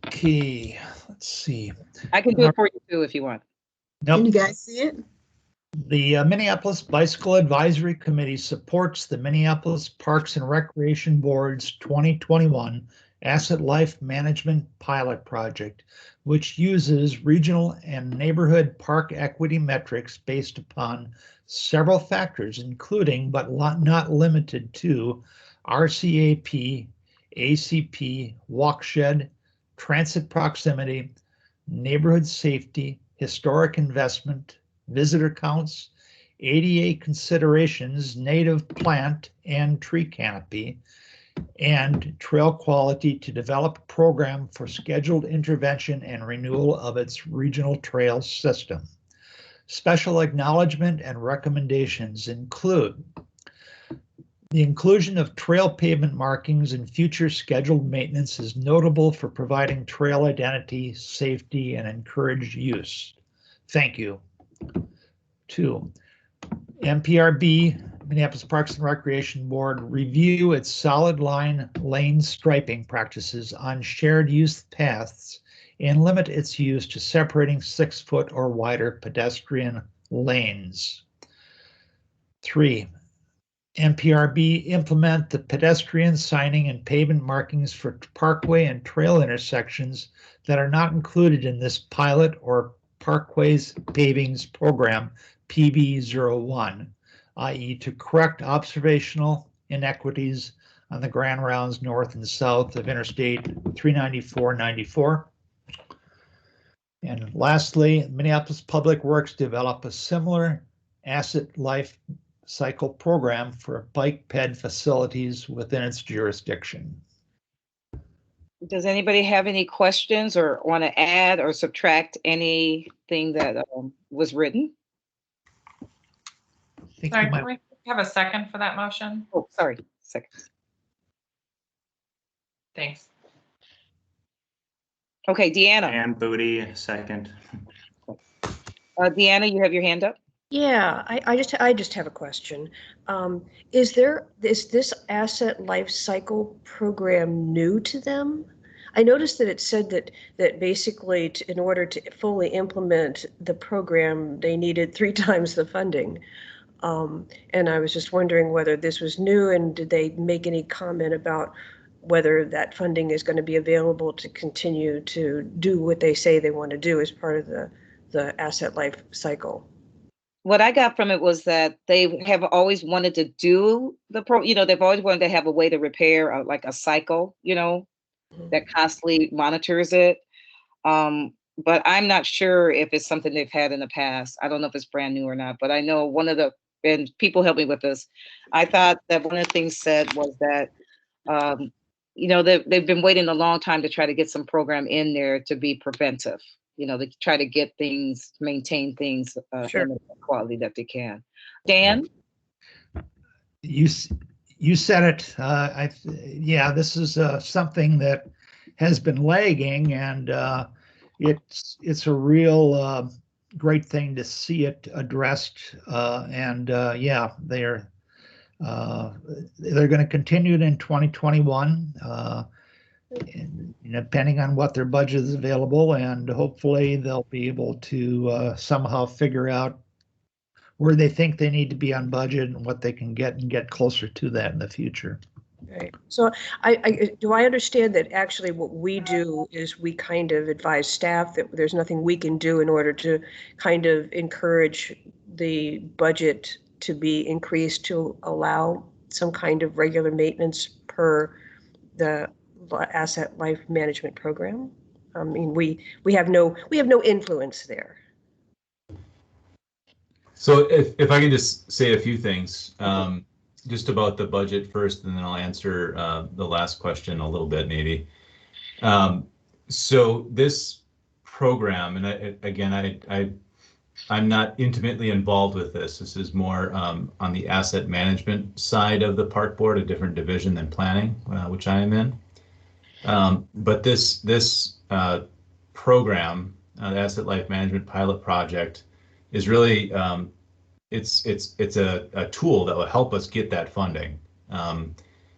Okay, let's see. I can do it for you too if you want. Nope. Can you guys see it? The Minneapolis Bicycle Advisory Committee supports the Minneapolis Parks and Recreation Board's 2021 Asset Life Management Pilot Project, which uses regional and neighborhood park equity metrics based upon several factors, including but not limited to RCAP, ACP, walkshed, transit proximity, neighborhood safety, historic investment, visitor counts, ADA considerations, native plant and tree canopy, and trail quality to develop a program for scheduled intervention and renewal of its regional trail system. Special acknowledgement and recommendations include the inclusion of trail pavement markings in future scheduled maintenance is notable for providing trail identity, safety, and encouraged use. Thank you. 2, MPRB, Minneapolis Parks and Recreation Board, review its solid line lane striping practices on shared use paths and limit its use to separating 6-foot or wider pedestrian lanes. 3, MPRB implement the pedestrian signing and pavement markings for parkway and trail intersections that are not included in this pilot or Parkways Paving's program PB01, i.e. to correct observational inequities on the grand rounds north and south of Interstate 394-94. And lastly, Minneapolis Public Works develop a similar asset life cycle program for bike ped facilities within its jurisdiction. Does anybody have any questions or want to add or subtract anything that was written? Sorry, can we have a second for that motion? Oh, sorry, second. Thanks. Okay, Deanna. And Booty, second. Deanna, you have your hand up? Yeah, I just have a question. Is this asset life cycle program new to them? I noticed that it said that basically in order to fully implement the program, they needed 3 times the funding. And I was just wondering whether this was new, and did they make any comment about whether that funding is going to be available to continue to do what they say they want to do as part of the asset life cycle? what I got from it was that they have always wanted to do they've always wanted to have a way to repair like a cycle, that constantly monitors it. But I'm not sure if it's something they've had in the past. I don't know if it's brand new or not, but I know and people help me with this. I thought that one of the things said was that, they've been waiting a long time to try to get some program in there to be preventive, to try to get things, maintain things Sure. in the quality that they can. Dan? You said it. This is something that has been lagging, and it's a real great thing to see it addressed. They're going to continue it in 2021, depending on what their budget is available, and hopefully they'll be able to somehow figure out where they think they need to be on budget and what they can get and get closer to that in the future. Right. So do I understand that actually what we do is we kind of advise staff that there's nothing we can do in order to kind of encourage the budget to be increased to allow some kind of regular maintenance per the asset life management program? I mean, we have no influence there. So if I can just say a few things, just about the budget first, and then I'll answer the last question a little bit maybe. So this program, and I'm not intimately involved with this. This is more on the asset management side of the park board, a different division than planning, which I am in. But this program, the Asset Life Management Pilot Project, is really it's a tool that will help us get that funding.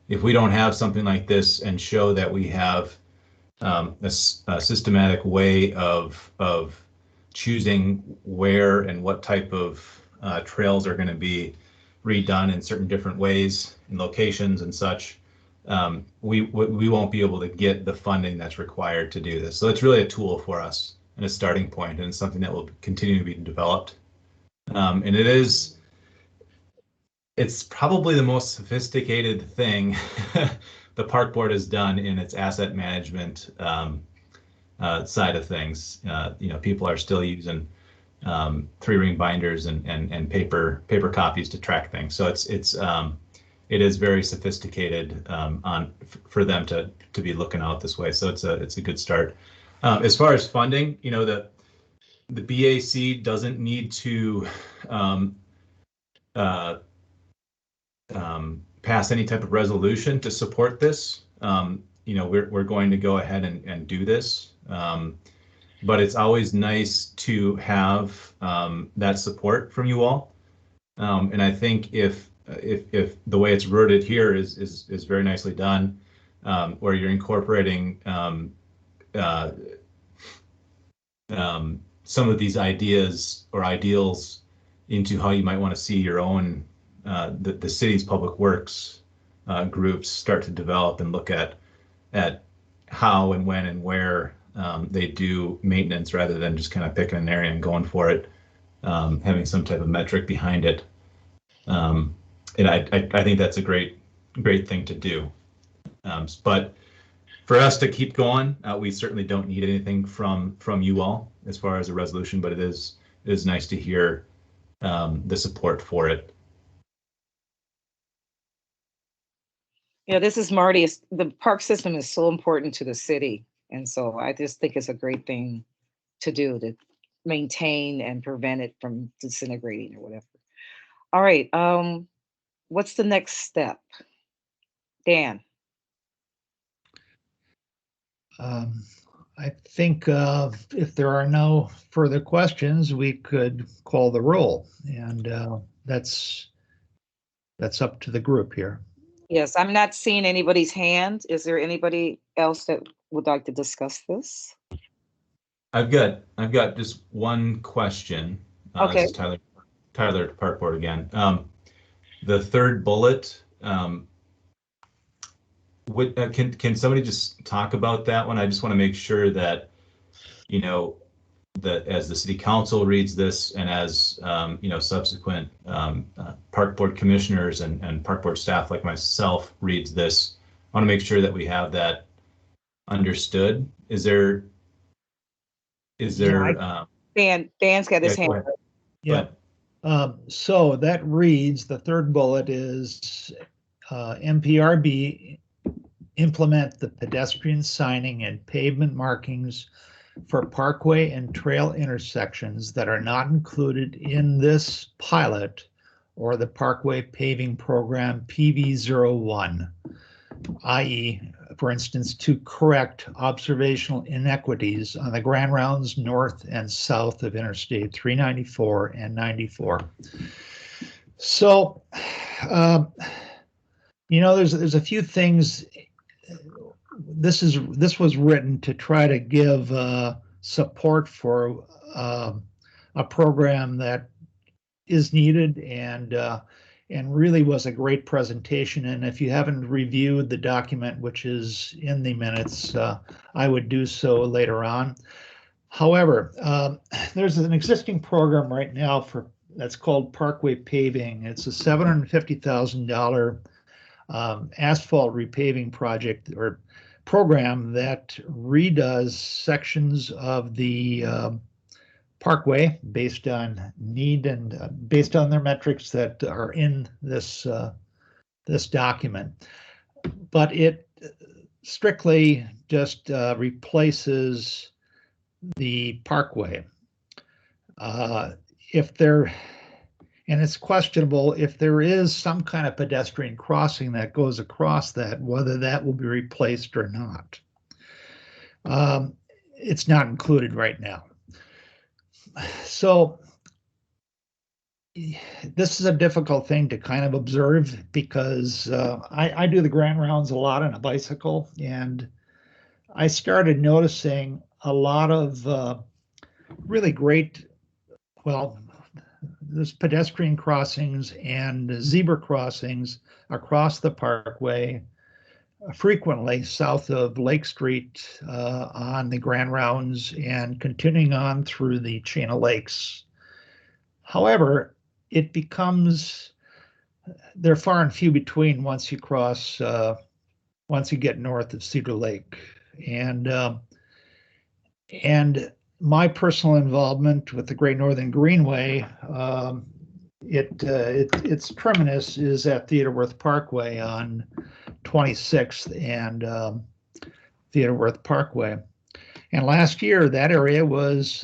If we don't have something like this and show that we have a systematic way of choosing where and what type of trails are going to be redone in certain different ways and locations and such, we won't be able to get the funding that's required to do this. So it's really a tool for us and a starting point, and it's something that will continue to be developed. And it's probably the most sophisticated thing the park board has done in its asset management side of things. People are still using 3-ring binders and paper copies to track things. So it is very sophisticated for them to be looking out this way. So it's a good start. As far as funding, the BAC doesn't need to pass any type of resolution to support this. We're going to go ahead and do this. But it's always nice to have that support from you all. And I think if the way it's worded here is very nicely done, where you're incorporating some of these ideas or ideals into how you might want to see your own the city's public works groups start to develop and look at how and when and where they do maintenance, rather than just kind of picking an area and going for it, having some type of metric behind it. And I think that's a great thing to do. But for us to keep going, we certainly don't need anything from you all as far as a resolution, but it is nice to hear the support for it. Yeah, this is Marty. The park system is so important to the city. And so I just think it's a great thing to do, to maintain and prevent it from disintegrating or whatever. All right. What's the next step? Dan. I think if there are no further questions, we could call the roll, and that's up to the group here. Yes, I'm not seeing anybody's hand. Is there anybody else that would like to discuss this? I've got just one question. Okay. This is Tyler Park Board again. The third bullet. Can somebody just talk about that one? I just want to make sure that that as the city council reads this and as subsequent park board commissioners and park board staff like myself reads this, I want to make sure that we have that understood. Is there Dan's got his hand up. Yeah. So that reads, the third bullet is MPRB implement the pedestrian signing and pavement markings for parkway and trail intersections that are not included in this pilot or the Parkway Paving Program PV01, i.e., for instance, to correct observational inequities on the Grand Rounds north and south of Interstate 394 and 94. So, there's a few things. This was written to try to give support for a program that is needed and really was a great presentation. And if you haven't reviewed the document, which is in the minutes, I would do so later on. However, there's an existing program right now that's called Parkway Paving. It's a $750,000 asphalt repaving project or program that redoes sections of the Parkway based on need and based on their metrics that are in this this document. But it strictly just replaces the Parkway. And it's questionable if there is some kind of pedestrian crossing that goes across that, whether that will be replaced or not. It's not included right now. So this is a difficult thing to kind of observe because I do the Grand Rounds a lot on a bicycle, and I started noticing a lot of really great, there's pedestrian crossings and zebra crossings across the Parkway, frequently south of Lake Street on the Grand Rounds and continuing on through the chain of lakes. However, it becomes, they're far and few between once you cross, once you get north of Cedar Lake. And my personal involvement with the Great Northern Greenway, its terminus is at Theodore Wirth Parkway on 26th and Theodore Wirth Parkway. And last year, that area was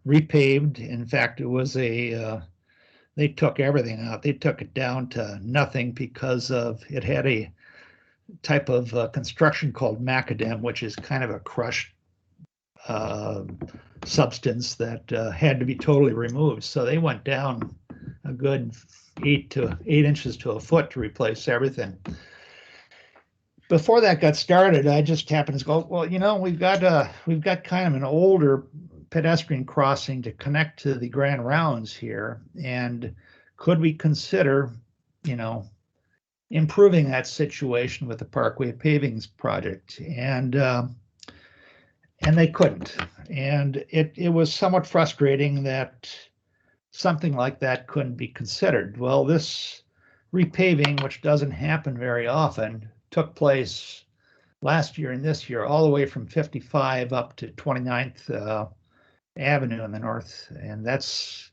repaved. In fact, it was they took everything out. They took it down to nothing because it had a type of construction called macadam, which is kind of a crushed substance that had to be totally removed. So they went down a good 8 inches to a foot to replace everything. Before that got started, I just happened to go, well, we've got kind of an older pedestrian crossing to connect to the Grand Rounds here, and could we consider, improving that situation with the Parkway Paving project? And they couldn't. And it was somewhat frustrating that something like that couldn't be considered. Well, this repaving, which doesn't happen very often, took place last year and this year, all the way from 55 up to 29th Avenue in the north. And that's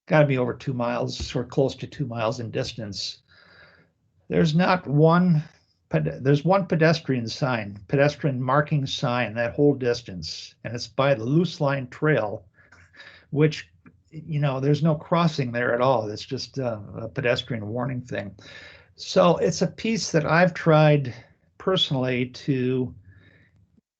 got to be over 2 miles or close to 2 miles in distance. There's one pedestrian marking sign that whole distance, and it's by the Loose Line Trail, which, there's no crossing there at all. It's just a pedestrian warning thing. So it's a piece that I've tried personally to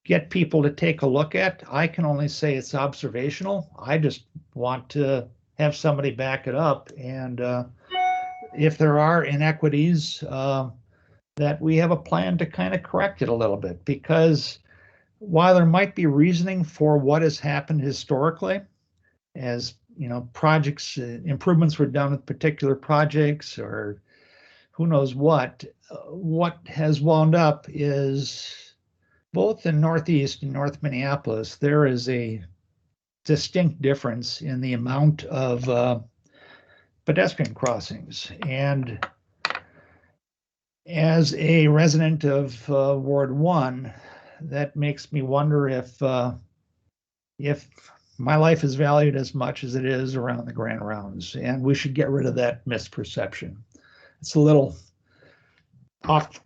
get people to take a look at. I can only say it's observational. I just want to have somebody back it up. And if there are inequities, that we have a plan to kind of correct it a little bit, because while there might be reasoning for what has happened historically, as projects, improvements were done with particular projects or who knows what has wound up is both in Northeast and North Minneapolis, there is a distinct difference in the amount of pedestrian crossings. And as a resident of Ward 1, that makes me wonder if my life is valued as much as it is around the Grand Rounds, and we should get rid of that misperception. It's a little off,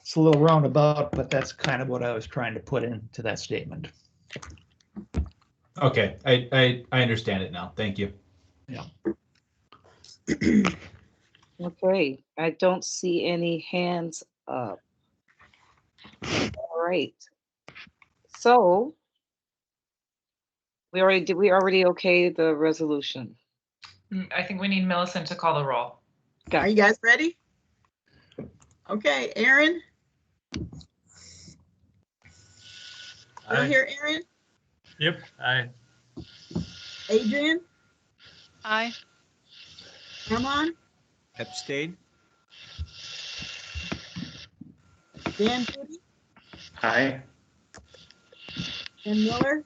it's a little roundabout, but that's kind of what I was trying to put into that statement. Okay, I understand it now. Thank you. Yeah. Okay, I don't see any hands up. All right. So did we already okay the resolution? I think we need Millicent to call the roll. Are you guys ready? Okay, Aaron? Still here, Aaron? Yep, aye. Adrian? Aye. Armand? Abstain? Dan Judy? Aye. Dan Miller?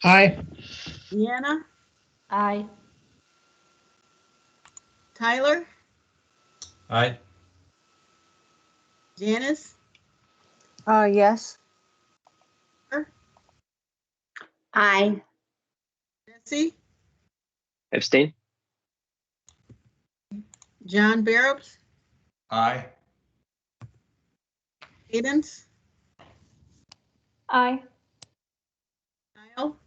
Aye. Deanna? Aye. Tyler? Aye. Janice? Yes. Aye. Betsy? Abstain? John Barrows? Aye. Cadence? Aye. Kyle?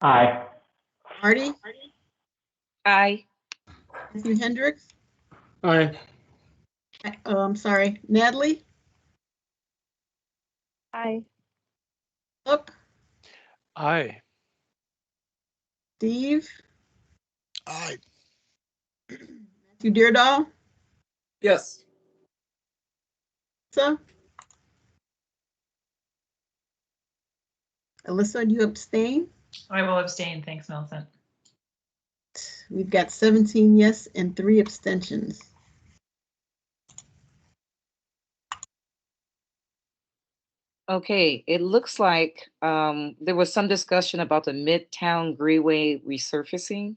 Aye. Marty? Aye. Matthew Hendricks? Aye. Oh, I'm sorry. Natalie? Aye. Up? Aye. Steve? Aye. Matthew Deardahl? Yes. Alyssa? Alyssa, do you abstain? I will abstain. Thanks, Millicent. We've got 17 yes and 3 abstentions. Okay, it looks like there was some discussion about the Midtown Greenway resurfacing.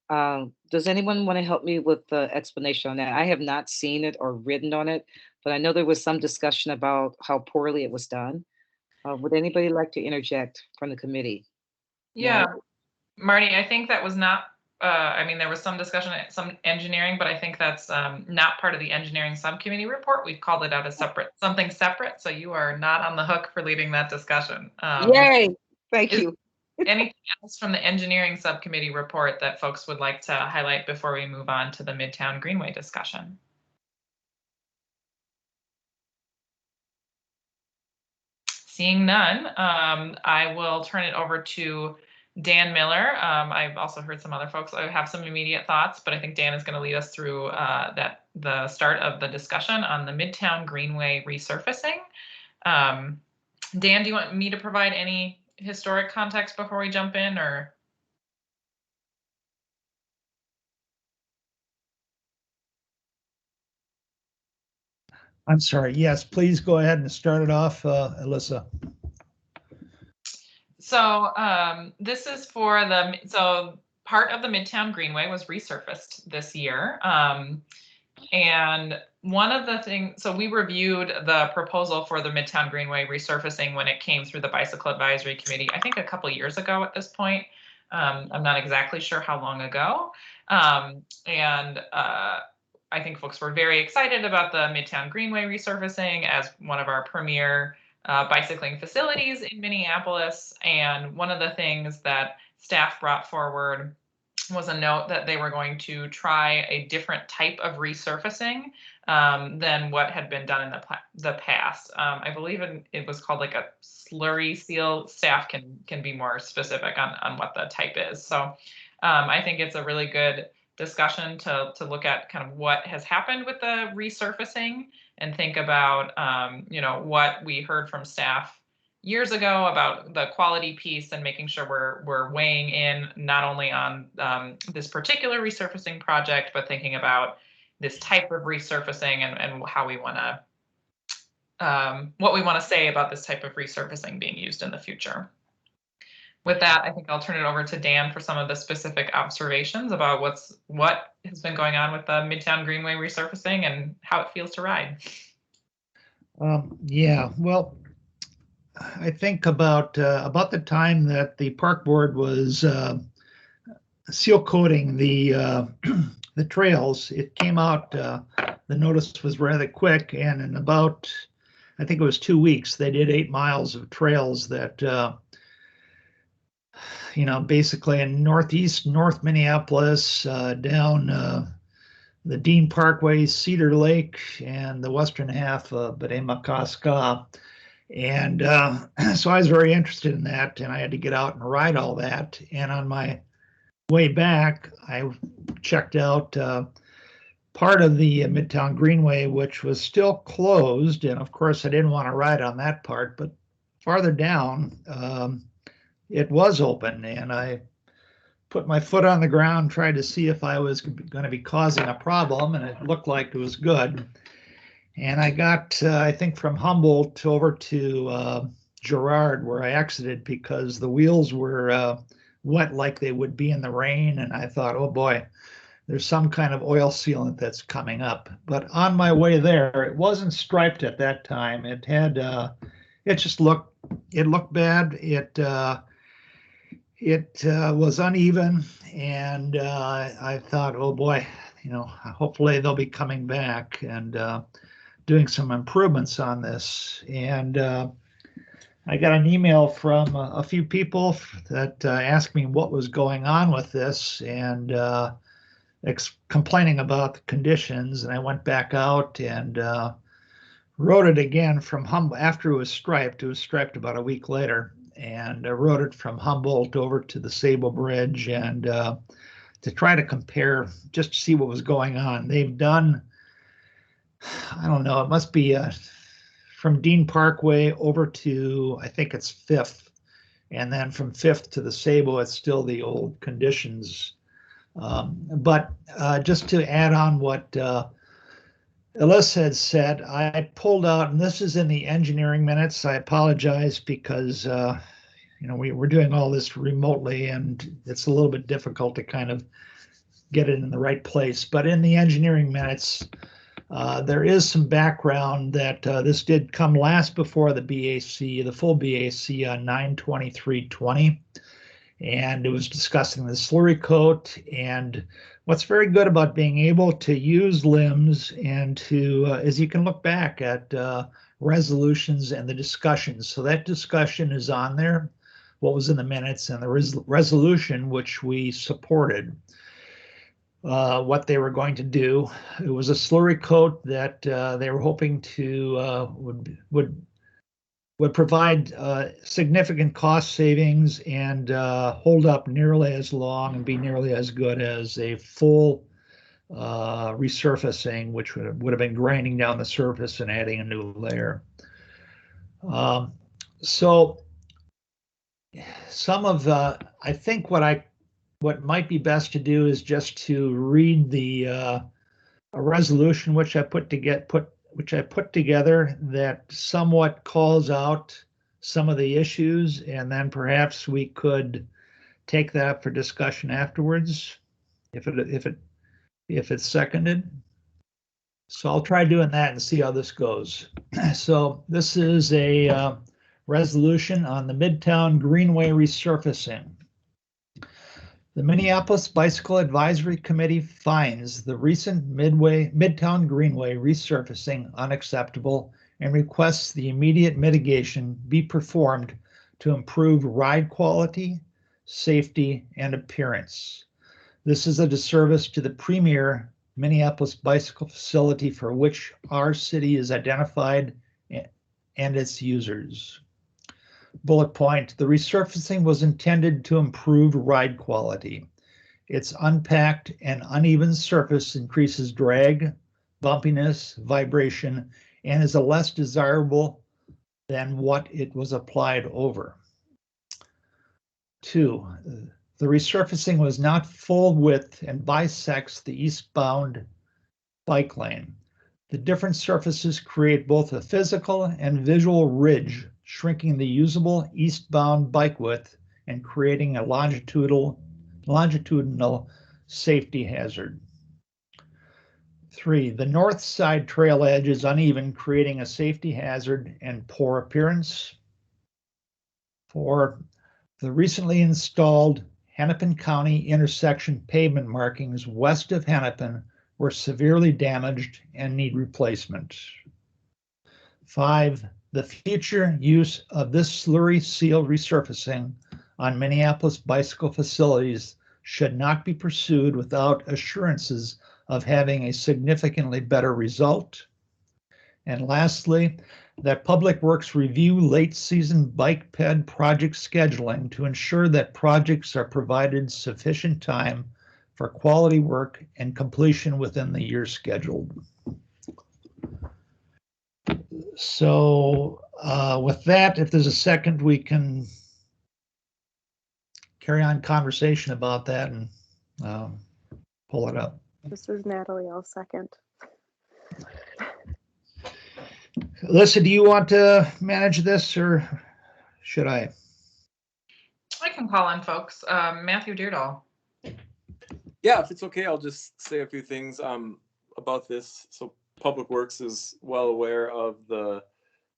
Does anyone want to help me with the explanation on that? I have not seen it or written on it, but I know there was some discussion about how poorly it was done. Would anybody like to interject from the committee? Yeah, Marty, I think that was not, I mean, there was some discussion, some engineering, but I think that's not part of the engineering subcommittee report. We've called it out as something separate. So you are not on the hook for leading that discussion. Yay, thank you. Anything else from the engineering subcommittee report that folks would like to highlight before we move on to the Midtown Greenway discussion? Seeing none, I will turn it over to Dan Miller. I've also heard some other folks have some immediate thoughts, but I think Dan is going to lead us through the start of the discussion on the Midtown Greenway resurfacing. Dan, do you want me to provide any historic context before we jump in, or? I'm sorry. Yes, please go ahead and start it off, Alyssa. So this is for so part of the Midtown Greenway was resurfaced this year. And one of the things, so we reviewed the proposal for the Midtown Greenway resurfacing when it came through the Bicycle Advisory Committee, I think a couple of years ago at this point. I'm not exactly sure how long ago. I think folks were very excited about the Midtown Greenway resurfacing as one of our premier bicycling facilities in Minneapolis. And one of the things that staff brought forward was a note that they were going to try a different type of resurfacing than what had been done in the past. I believe it was called like a slurry seal. Staff can be more specific on what the type is. So I think it's a really good discussion to look at kind of what has happened with the resurfacing and think about what we heard from staff years ago about the quality piece and making sure we're weighing in not only on this particular resurfacing project, but thinking about this type of resurfacing and how we want to what we want to say about this type of resurfacing being used in the future. With that, I think I'll turn it over to Dan for some of the specific observations about what has been going on with the Midtown Greenway resurfacing and how it feels to ride. Yeah, well, I think about the time that the park board was seal coating the the trails. It came out. The notice was rather quick, and in about, I think it was 2 weeks, they did 8 miles of trails that, basically in North Minneapolis, down the Dean Parkway, Cedar Lake, and the western half of Bedemakoska. And so I was very interested in that, and I had to get out and ride all that. And on my way back, I checked out part of the Midtown Greenway, which was still closed. And of course, I didn't want to ride on that part, but farther down, it was open. And I put my foot on the ground, tried to see if I was going to be causing a problem, and it looked like it was good. And I got, I think, from Humboldt over to Girard, where I exited, because the wheels were wet like they would be in the rain. And I thought, oh boy, there's some kind of oil sealant that's coming up. But on my way there, it wasn't striped at that time. It had, it looked bad. It was uneven, and I thought, oh boy, hopefully they'll be coming back and doing some improvements on this. And I got an email from a few people that asked me what was going on with this, and complaining about the conditions. And I went back out and wrote it again from Humboldt after it was striped. It was striped about a week later, and I wrote it from Humboldt over to the Sable Bridge, and to try to compare, just to see what was going on. They've done, I don't know, it must be from Dean Parkway over to, I think it's 5th, and then from 5th to the Sable, it's still the old conditions. But just to add on what Alyssa had said, I pulled out, and this is in the engineering minutes. I apologize because we're doing all this remotely, and it's a little bit difficult to kind of get it in the right place. But in the engineering minutes, there is some background that this did come last before the BAC, the full BAC on 9/23/20. And it was discussing the slurry coat. And what's very good about being able to use limbs and to, is you can look back at resolutions and the discussions. So that discussion is on there, what was in the minutes, and the resolution, which we supported, what they were going to do. It was a slurry coat that they were hoping to would provide significant cost savings and hold up nearly as long and be nearly as good as a full resurfacing, which would have been grinding down the surface and adding a new layer. So some of the, I think what might be best to do is just to read the a resolution which I put together that somewhat calls out some of the issues, and then perhaps we could take that up for discussion afterwards, if it's seconded. So I'll try doing that and see how this goes. So this is a resolution on the Midtown Greenway resurfacing. The Minneapolis Bicycle Advisory Committee finds the recent Midtown Greenway resurfacing unacceptable and requests the immediate mitigation be performed to improve ride quality, safety, and appearance. This is a disservice to the premier Minneapolis bicycle facility for which our city is identified and its users. Bullet point, the resurfacing was intended to improve ride quality. Its unpacked and uneven surface increases drag, bumpiness, vibration, and is less desirable than what it was applied over. 2, the resurfacing was not full width and bisects the eastbound bike lane. The different surfaces create both a physical and visual ridge, shrinking the usable eastbound bike width and creating a longitudinal safety hazard. 3, the north side trail edge is uneven, creating a safety hazard and poor appearance. 4, the recently installed Hennepin County intersection pavement markings west of Hennepin were severely damaged and need replacement. 5, the future use of this slurry seal resurfacing on Minneapolis bicycle facilities should not be pursued without assurances of having a significantly better result. And lastly, that Public Works review late season bike ped project scheduling to ensure that projects are provided sufficient time for quality work and completion within the year scheduled. So with that, if there's a second, we can carry on conversation about that and pull it up. This is Natalie. I'll second. Alyssa, do you want to manage this or should I? I can call on folks. Matthew Deardahl. Yeah, if it's okay, I'll just say a few things about this. So Public Works is well aware of the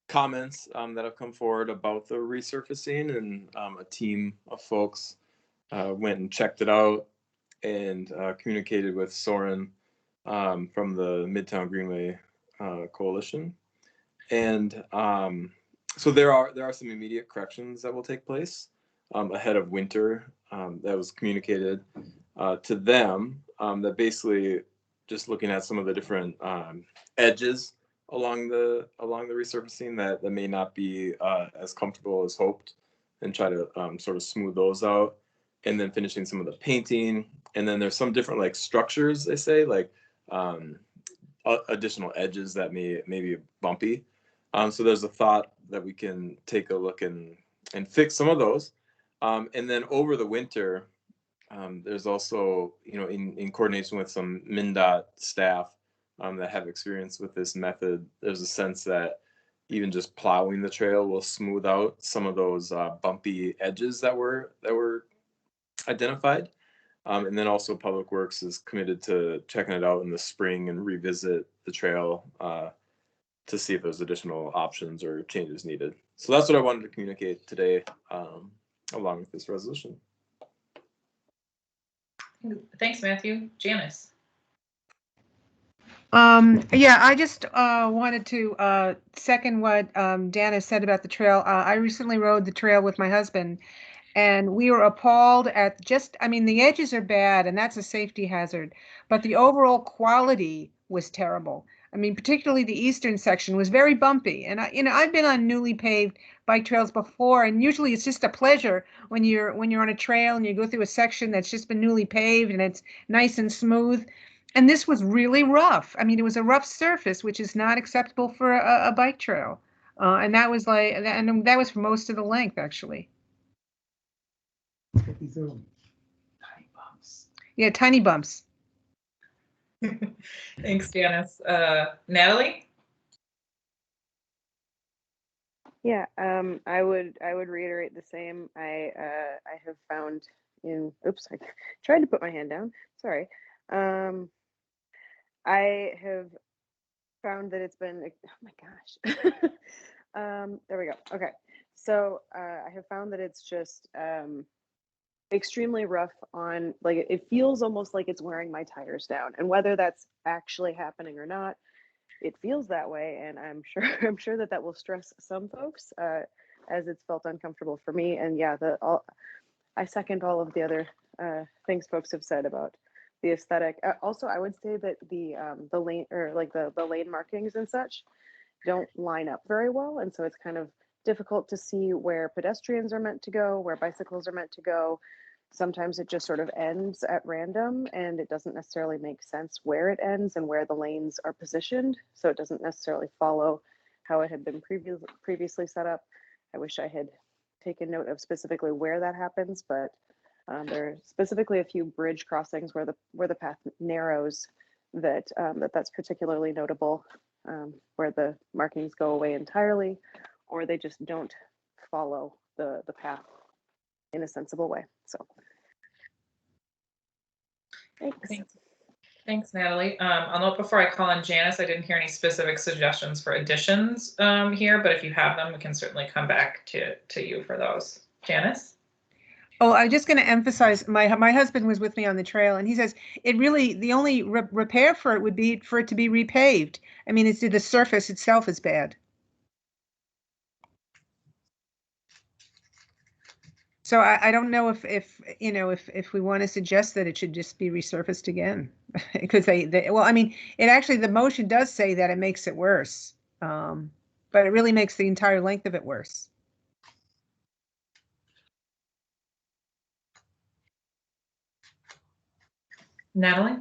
comments that have come forward about the resurfacing, and a team of folks went and checked it out and communicated with Soren from the Midtown Greenway Coalition. And so there are some immediate corrections that will take place ahead of winter that was communicated to them, that basically just looking at some of the different edges along the resurfacing that may not be as comfortable as hoped, and try to sort of smooth those out, and then finishing some of the painting. And then there's some different like structures, they say, like additional edges that may be bumpy. So there's a thought that we can take a look and fix some of those. And then over the winter, there's also, in coordination with some MnDOT staff that have experience with this method, there's a sense that even just plowing the trail will smooth out some of those bumpy edges that were identified. And then also Public Works is committed to checking it out in the spring and revisit the trail to see if there's additional options or changes needed. So that's what I wanted to communicate today along with this resolution. Thanks, Matthew. Janice. Yeah, I just wanted to second what Dana said about the trail. I recently rode the trail with my husband, and we were appalled at the edges are bad, and that's a safety hazard, but the overall quality was terrible. I mean, particularly the eastern section was very bumpy. And I've been on newly paved bike trails before, and usually it's just a pleasure when you're on a trail and you go through a section that's just been newly paved and it's nice and smooth. And this was really rough. I mean, it was a rough surface, which is not acceptable for a bike trail. And that was for most of the length, actually. Tiny bumps. Yeah, tiny bumps. Thanks, Janice. Natalie? Yeah, I would reiterate the same. I have found oops, I tried to put my hand down. Sorry. I have found that it's been, oh my gosh. There we go. Okay. So I have found that it's just extremely rough on, like, it feels almost like it's wearing my tires down, and whether that's actually happening or not, it feels that way. And I'm sure that will stress some folks, as it's felt uncomfortable for me. And yeah, I second all of the other things folks have said about the aesthetic. Also, I would say that the lane, or like the lane markings and such, don't line up very well, and so it's kind of difficult to see where pedestrians are meant to go, where bicycles are meant to go. Sometimes it just sort of ends at random, and it doesn't necessarily make sense where it ends and where the lanes are positioned. So it doesn't necessarily follow how it had been previously set up. I wish I had taken note of specifically where that happens, but there are specifically a few bridge crossings where the path narrows that's particularly notable, where the markings go away entirely, or they just don't follow the path in a sensible way. So thanks. Thanks, Natalie. I'll note before I call on Janice, I didn't hear any specific suggestions for additions here, but if you have them, we can certainly come back to you for those. Janice? Oh, I'm just going to emphasize, my husband was with me on the trail, and he says it really, the only repair for it would be for it to be repaved. I mean, it's the surface itself is bad. So I don't know if you know, if we want to suggest that it should just be resurfaced again, because well, I mean, it actually, the motion does say that it makes it worse, but it really makes the entire length of it worse. Natalie?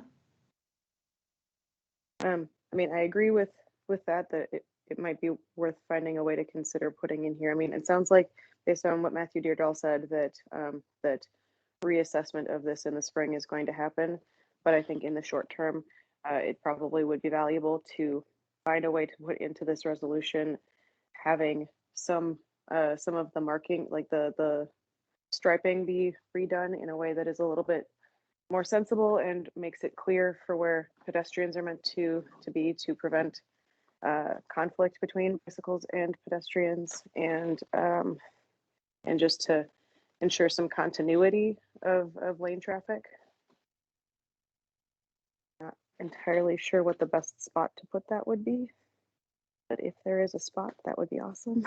I mean, I agree with that it might be worth finding a way to consider putting in here. I mean, it sounds like, based on what Matthew Deardahl said, that that reassessment of this in the spring is going to happen. But I think in the short term, it probably would be valuable to find a way to put into this resolution, having some of the marking, like the striping, be redone in a way that is a little bit more sensible and makes it clear for where pedestrians are meant to be, to prevent conflict between bicycles and pedestrians, and just to ensure some continuity of lane traffic. Not entirely sure what the best spot to put that would be, but if there is a spot, that would be awesome.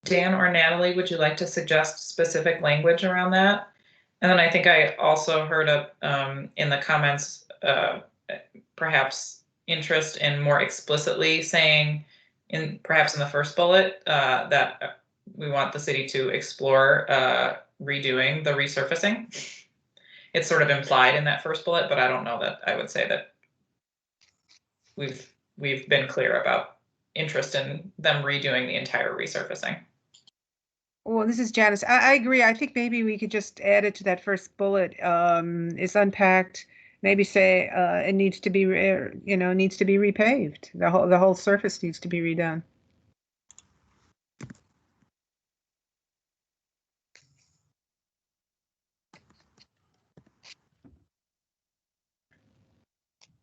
Dan or Natalie, would you like to suggest specific language around that? And then I think I also heard in the comments, perhaps interest in more explicitly saying, perhaps in the first bullet, that we want the city to explore redoing the resurfacing. It's sort of implied in that first bullet, but I don't know that I would say that we've been clear about interest in them redoing the entire resurfacing. Well, this is Janice. I agree. I think maybe we could just add it to that first bullet. It's unpacked. Maybe say it needs to be, needs to be repaved. The whole surface needs to be redone.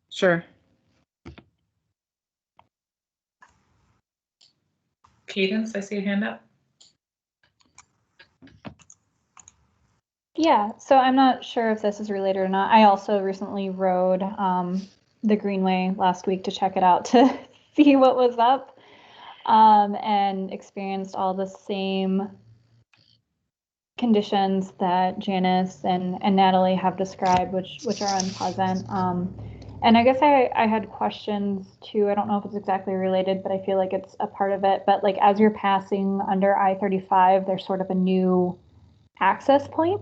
Sure. Cadence, I see a hand up. Yeah, so I'm not sure if this is related or not. I also recently rode the Greenway last week to check it out to see what was up, and experienced all the same conditions that Janice and Natalie have described, which are unpleasant. And I guess I had questions too. I don't know if it's exactly related, but I feel like it's a part of it. But like as you're passing under I-35, there's sort of a new access point,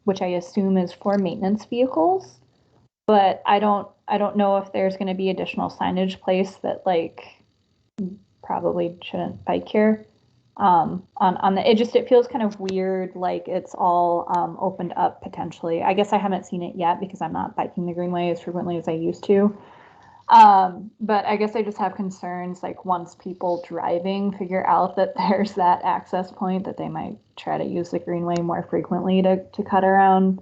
which I assume is for maintenance vehicles. But I don't know if there's going to be additional signage placed that like probably shouldn't bike here. On the it feels kind of weird, like it's all opened up potentially. I guess I haven't seen it yet because I'm not biking the Greenway as frequently as I used to. But I guess I just have concerns, like once people driving figure out that there's that access point, that they might try to use the Greenway more frequently to cut around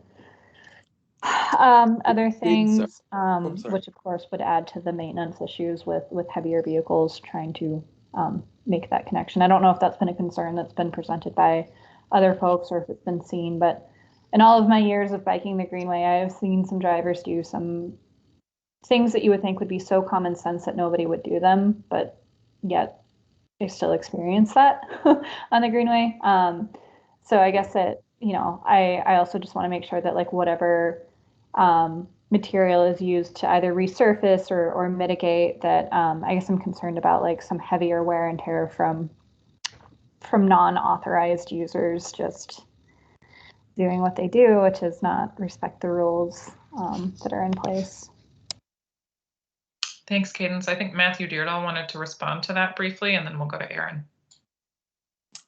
other things, which of course would add to the maintenance issues with heavier vehicles trying to make that connection. I don't know if that's been a concern that's been presented by other folks or if it's been seen, but in all of my years of biking the Greenway, I have seen some drivers do some things that you would think would be so common sense that nobody would do them, but yet they still experience that on the Greenway. So I guess that, I also just want to make sure that like whatever material is used to either resurface or mitigate that. I guess I'm concerned about like some heavier wear and tear from non-authorized users just doing what they do, which is not respect the rules that are in place. Thanks, Cadence. I think Matthew Deardahl wanted to respond to that briefly, and then we'll go to Aaron.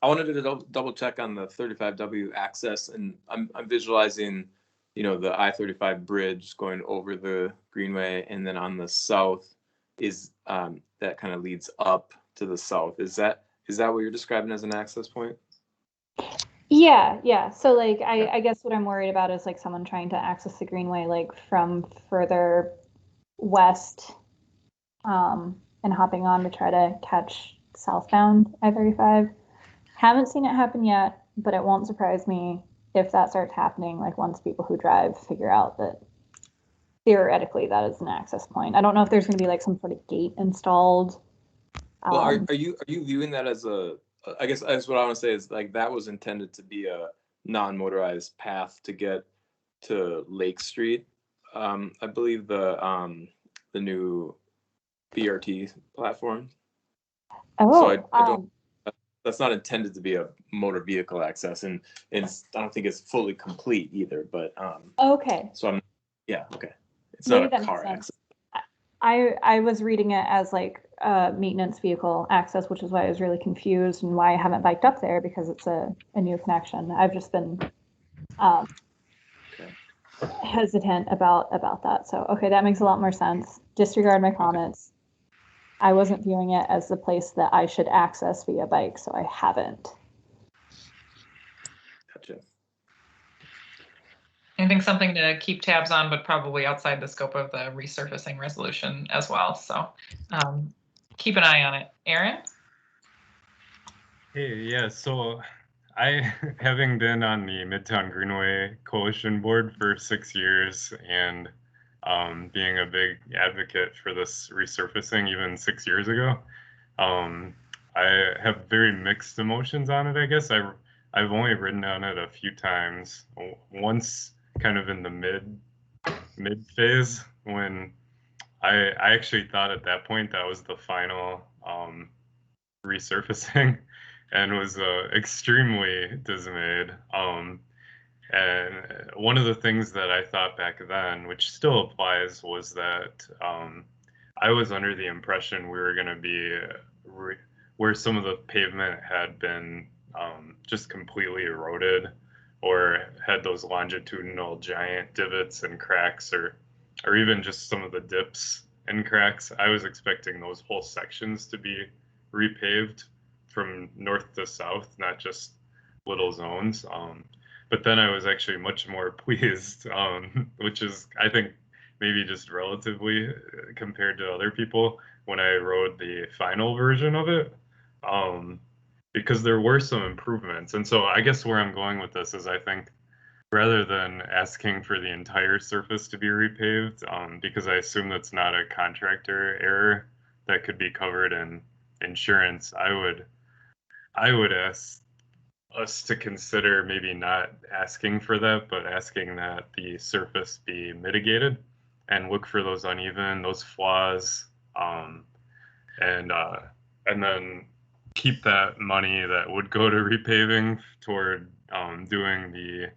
I wanted to double check on the 35W access, and I'm visualizing the I-35 bridge going over the Greenway, and then on the south is that kind of leads up to the south. Is that what you're describing as an access point? Yeah. So like, I guess what I'm worried about is like someone trying to access the Greenway like from further west, and hopping on to try to catch southbound I-35. Haven't seen it happen yet, but it won't surprise me if that starts happening, like once people who drive figure out that theoretically that is an access point. I don't know if there's going to be like some sort of gate installed. Well, are you viewing that as I guess that's what I want to say is like that was intended to be a non-motorized path to get to Lake Street. I believe the new BRT platform. So I don't. That's not intended to be a motor vehicle access, and I don't think it's fully complete either. But okay. So okay. It's Maybe not a car access. I was reading it as like maintenance vehicle access, which is why I was really confused and why I haven't biked up there, because it's a new connection. I've just been hesitant about that. So okay, that makes a lot more sense. Disregard my comments. I wasn't viewing it as the place that I should access via bike, so I haven't. Gotcha. I think something to keep tabs on, but probably outside the scope of the resurfacing resolution as well. So keep an eye on it. Aaron? Hey, yeah, so having been on the Midtown Greenway Coalition Board for 6 years and being a big advocate for this resurfacing even 6 years ago, I have very mixed emotions on it, I guess. I've only ridden on it a few times. Once kind of in the mid phase when I actually thought at that point that was the final resurfacing and was extremely dismayed. And one of the things that I thought back then, which still applies, was that I was under the impression we were going to be where some of the pavement had been just completely eroded or had those longitudinal giant divots and cracks or even just some of the dips and cracks. I was expecting those whole sections to be repaved from north to south, not just little zones. But then I was actually much more pleased, which is, I think, maybe just relatively compared to other people when I rode the final version of it, because there were some improvements. And so I guess where I'm going with this is I think rather than asking for the entire surface to be repaved, because I assume that's not a contractor error that could be covered in insurance, I would ask us to consider maybe not asking for that, but asking that the surface be mitigated and look for those those flaws, and then keep that money that would go to repaving toward doing the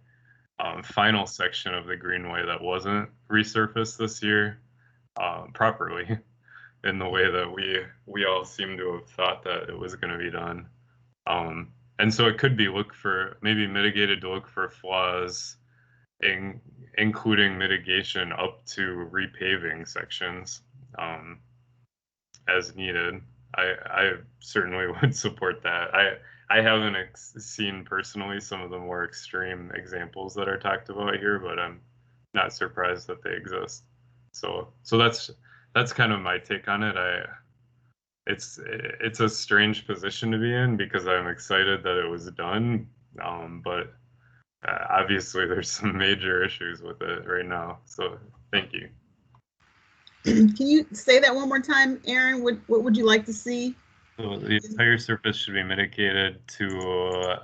final section of the Greenway that wasn't resurfaced this year properly in the way that we all seem to have thought that it was going to be done. And so it could be maybe mitigated to look for flaws, including mitigation up to repaving sections as needed. I certainly would support that. I haven't seen personally some of the more extreme examples that are talked about here, but I'm not surprised that they exist. So that's kind of my take on it. It's a strange position to be in because I'm excited that it was done, but obviously there's some major issues with it right now. So thank you. Can you say that one more time, Aaron? What would you like to see? So the entire surface should be mitigated to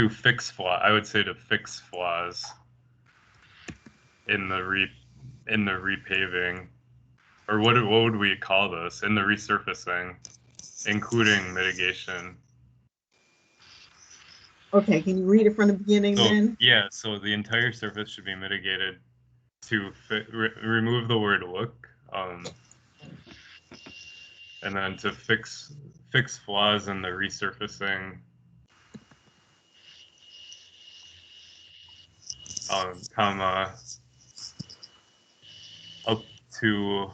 fix flaws. I would say to fix flaws in the repaving. Or what would we call this in the resurfacing, including mitigation? Okay, can you read it from the beginning then? Yeah, so the entire surface should be mitigated to remove the word look, and then to fix flaws in the resurfacing. comma, up to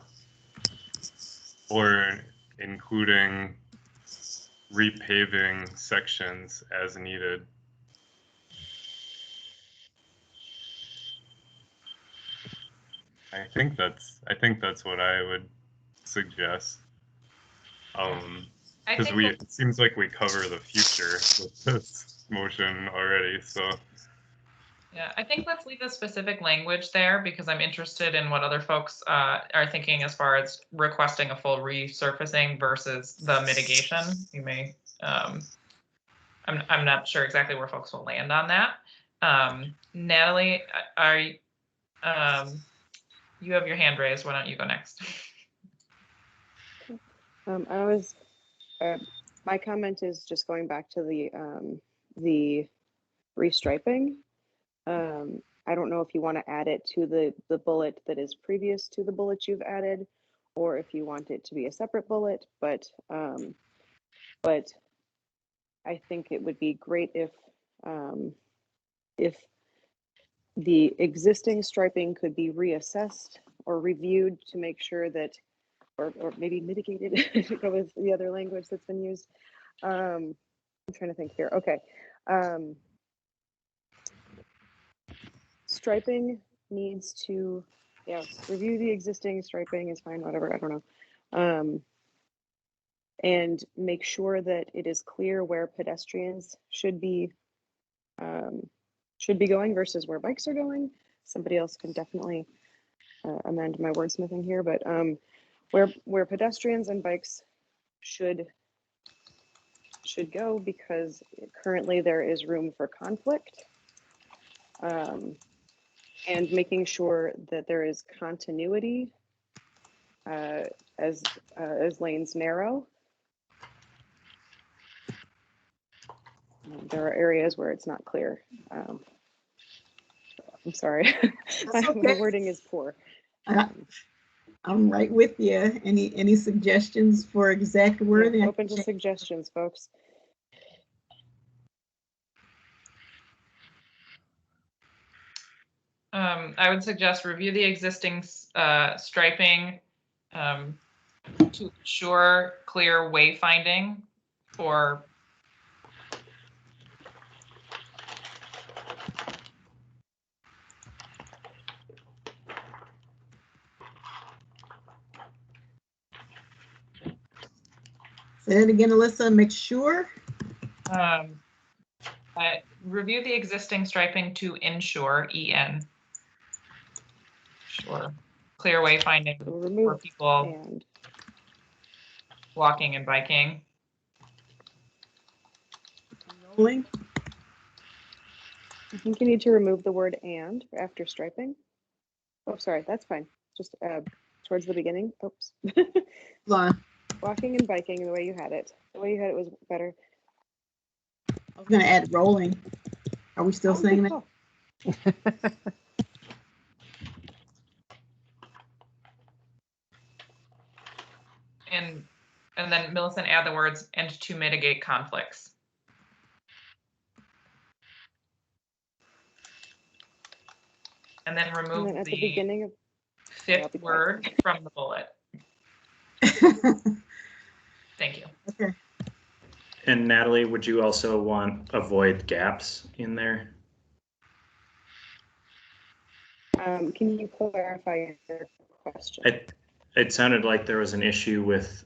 or including repaving sections as needed. I think that's what I would suggest. Because it seems like we cover the future with this motion already, so. Yeah, I think let's leave the specific language there because I'm interested in what other folks are thinking as far as requesting a full resurfacing versus the mitigation. You may, I'm not sure exactly where folks will land on that. Natalie, you have your hand raised. Why don't you go next? My comment is just going back to the restriping. I don't know if you want to add it to the bullet that is previous to the bullet you've added, or if you want it to be a separate bullet, but I think it would be great if the existing striping could be reassessed or reviewed to make sure that, or maybe mitigated if you go with the other language that's been used. I'm trying to think here. Okay. Striping needs to, review the existing striping is fine, whatever, I don't know. And make sure that it is clear where pedestrians should be going versus where bikes are going. Somebody else can definitely amend my wordsmithing here, but where pedestrians and bikes should go, because currently there is room for conflict. And making sure that there is continuity as lanes narrow. There are areas where it's not clear. I'm sorry, the wording is poor. I'm right with you. Any suggestions for exact wording? Yeah, open to suggestions, folks. I would suggest review the existing striping to ensure clear wayfinding for Say it again, Alyssa, make sure. Review the existing striping to ensure, EN. Sure. Clear wayfinding for people walking and biking. Rolling. I think you need to remove the word "and" after striping. Oh, sorry, that's fine. Just towards the beginning. Oops. Walking and biking the way you had it. The way you had it was better. I was going to add rolling. Are we still saying that? And then Millicent, add the words "and to mitigate conflicts." And then remove at the beginning of fifth word from the bullet. Thank you. Okay. And Natalie, would you also want avoid gaps in there? Can you clarify your question? It sounded like there was an issue with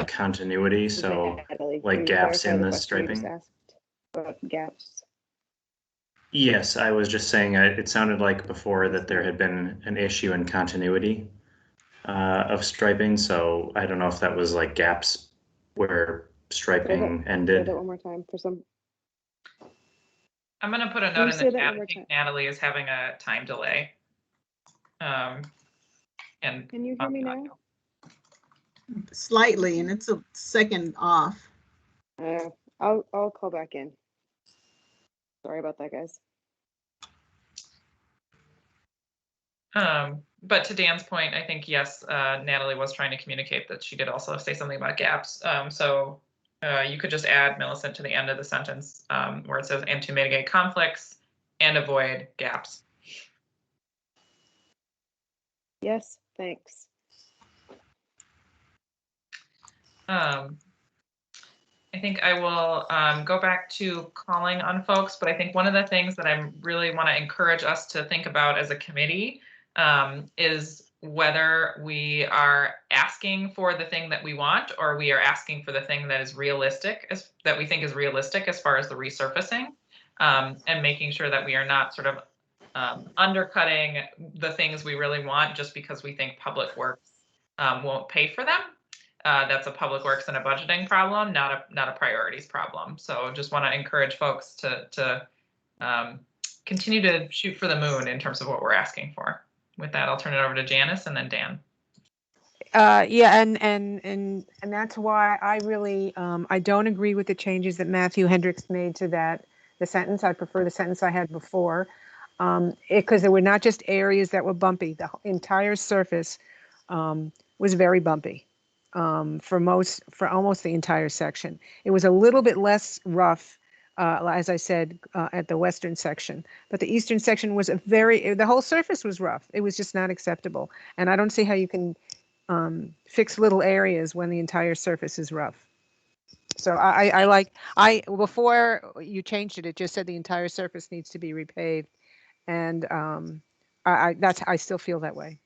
continuity, so Natalie, like gaps in the striping. About gaps. Yes, I was just saying it sounded like before that there had been an issue in continuity of striping, so I don't know if that was like gaps where striping ended. Say that one more time for some. I'm going to put a note in the chat. I think Natalie is having a time delay. And can you hear me now? Slightly, and it's a second off. I'll call back in. Sorry about that, guys. But to Dan's point, I think, yes, Natalie was trying to communicate that she did also say something about gaps. So you could just add, Millicent, to the end of the sentence where it says, "and to mitigate conflicts and avoid gaps." Yes, thanks. I think I will go back to calling on folks, but I think one of the things that I really want to encourage us to think about as a committee is whether we are asking for the thing that we want, or we are asking for the thing that is realistic, that we think is realistic as far as the resurfacing, and making sure that we are not sort of undercutting the things we really want just because we think Public Works won't pay for them. That's a Public Works and a budgeting problem, not a priorities problem. So just want to encourage folks to continue to shoot for the moon in terms of what we're asking for. With that, I'll turn it over to Janice and then Dan. Yeah, and that's why I really I don't agree with the changes that Matthew Hendricks made to the sentence. I prefer the sentence I had before, because there were not just areas that were bumpy. The entire surface was very bumpy. For almost the entire section. It was a little bit less rough, as I said, at the western section, but the eastern section was the whole surface was rough. It was just not acceptable. And I don't see how you can fix little areas when the entire surface is rough. So before you changed it, it just said the entire surface needs to be repaved. And I still feel that way.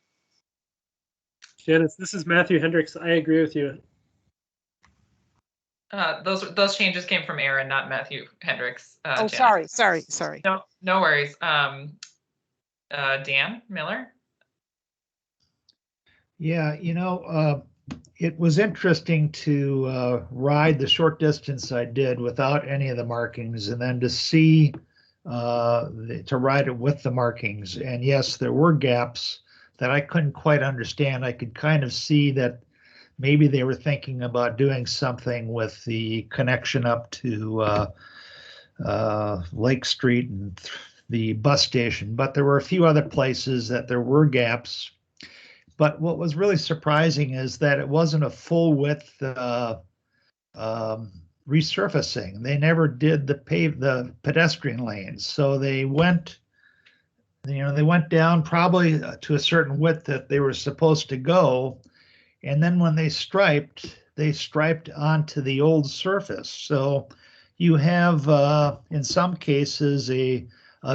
Janice, this is Matthew Hendricks. I agree with you. Those changes came from Aaron, not Matthew Hendricks. Oh, Janice. sorry. No worries. Dan Miller. Yeah, it was interesting to ride the short distance I did without any of the markings, and then to see to ride it with the markings. And yes, there were gaps that I couldn't quite understand. I could kind of see that maybe they were thinking about doing something with the connection up to Lake Street and the bus station, but there were a few other places that there were gaps. But what was really surprising is that it wasn't a full width resurfacing. They never did the pedestrian lanes, so they went. They went down probably to a certain width that they were supposed to go. And then when they striped onto the old surface. So you have, in some cases, a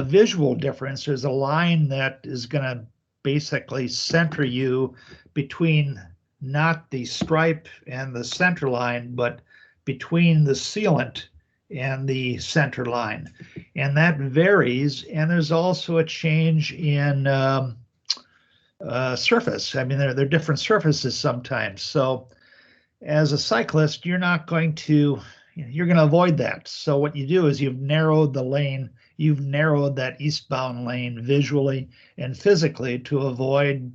visual difference. There's a line that is going to basically center you between not the stripe and the center line, but between the sealant and the center line. And that varies. And there's also a change in surface. I mean, they're different surfaces sometimes. So as a cyclist, you're going to avoid that. So what you do is you've narrowed the lane, you've narrowed that eastbound lane visually and physically to avoid,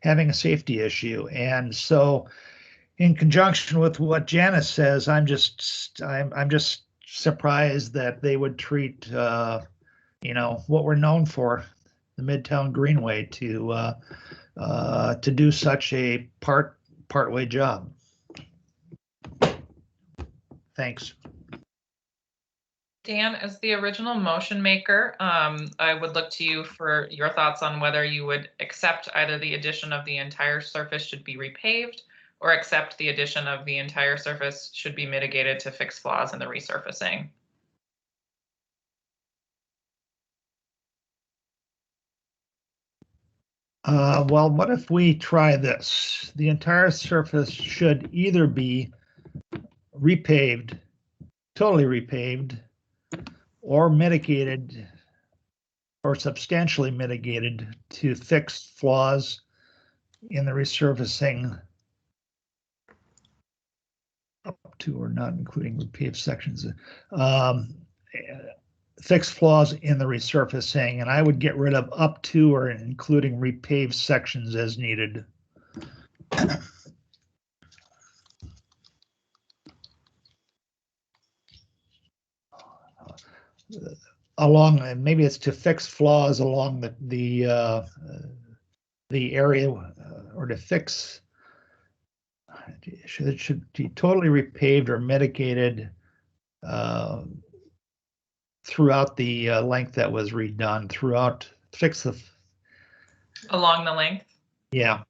having a safety issue. And so in conjunction with what Janice says, I'm just surprised that they would treat, what we're known for, the Midtown Greenway, to do such a partway job. Thanks. Dan, as the original motion maker, I would look to you for your thoughts on whether you would accept either the addition of the entire surface should be repaved, or accept the addition of the entire surface should be mitigated to fix flaws in the resurfacing. Well, what if we try this? The entire surface should either be repaved, totally repaved, or mitigated, or substantially mitigated to fix flaws in the resurfacing up to or not including repaved sections. Fix flaws in the resurfacing, and I would get rid of up to or including repaved sections as needed. Maybe it's to fix flaws along the area, or to fix. It should be totally repaved or mitigated throughout the length that was redone. Fix the Along the length? Yeah.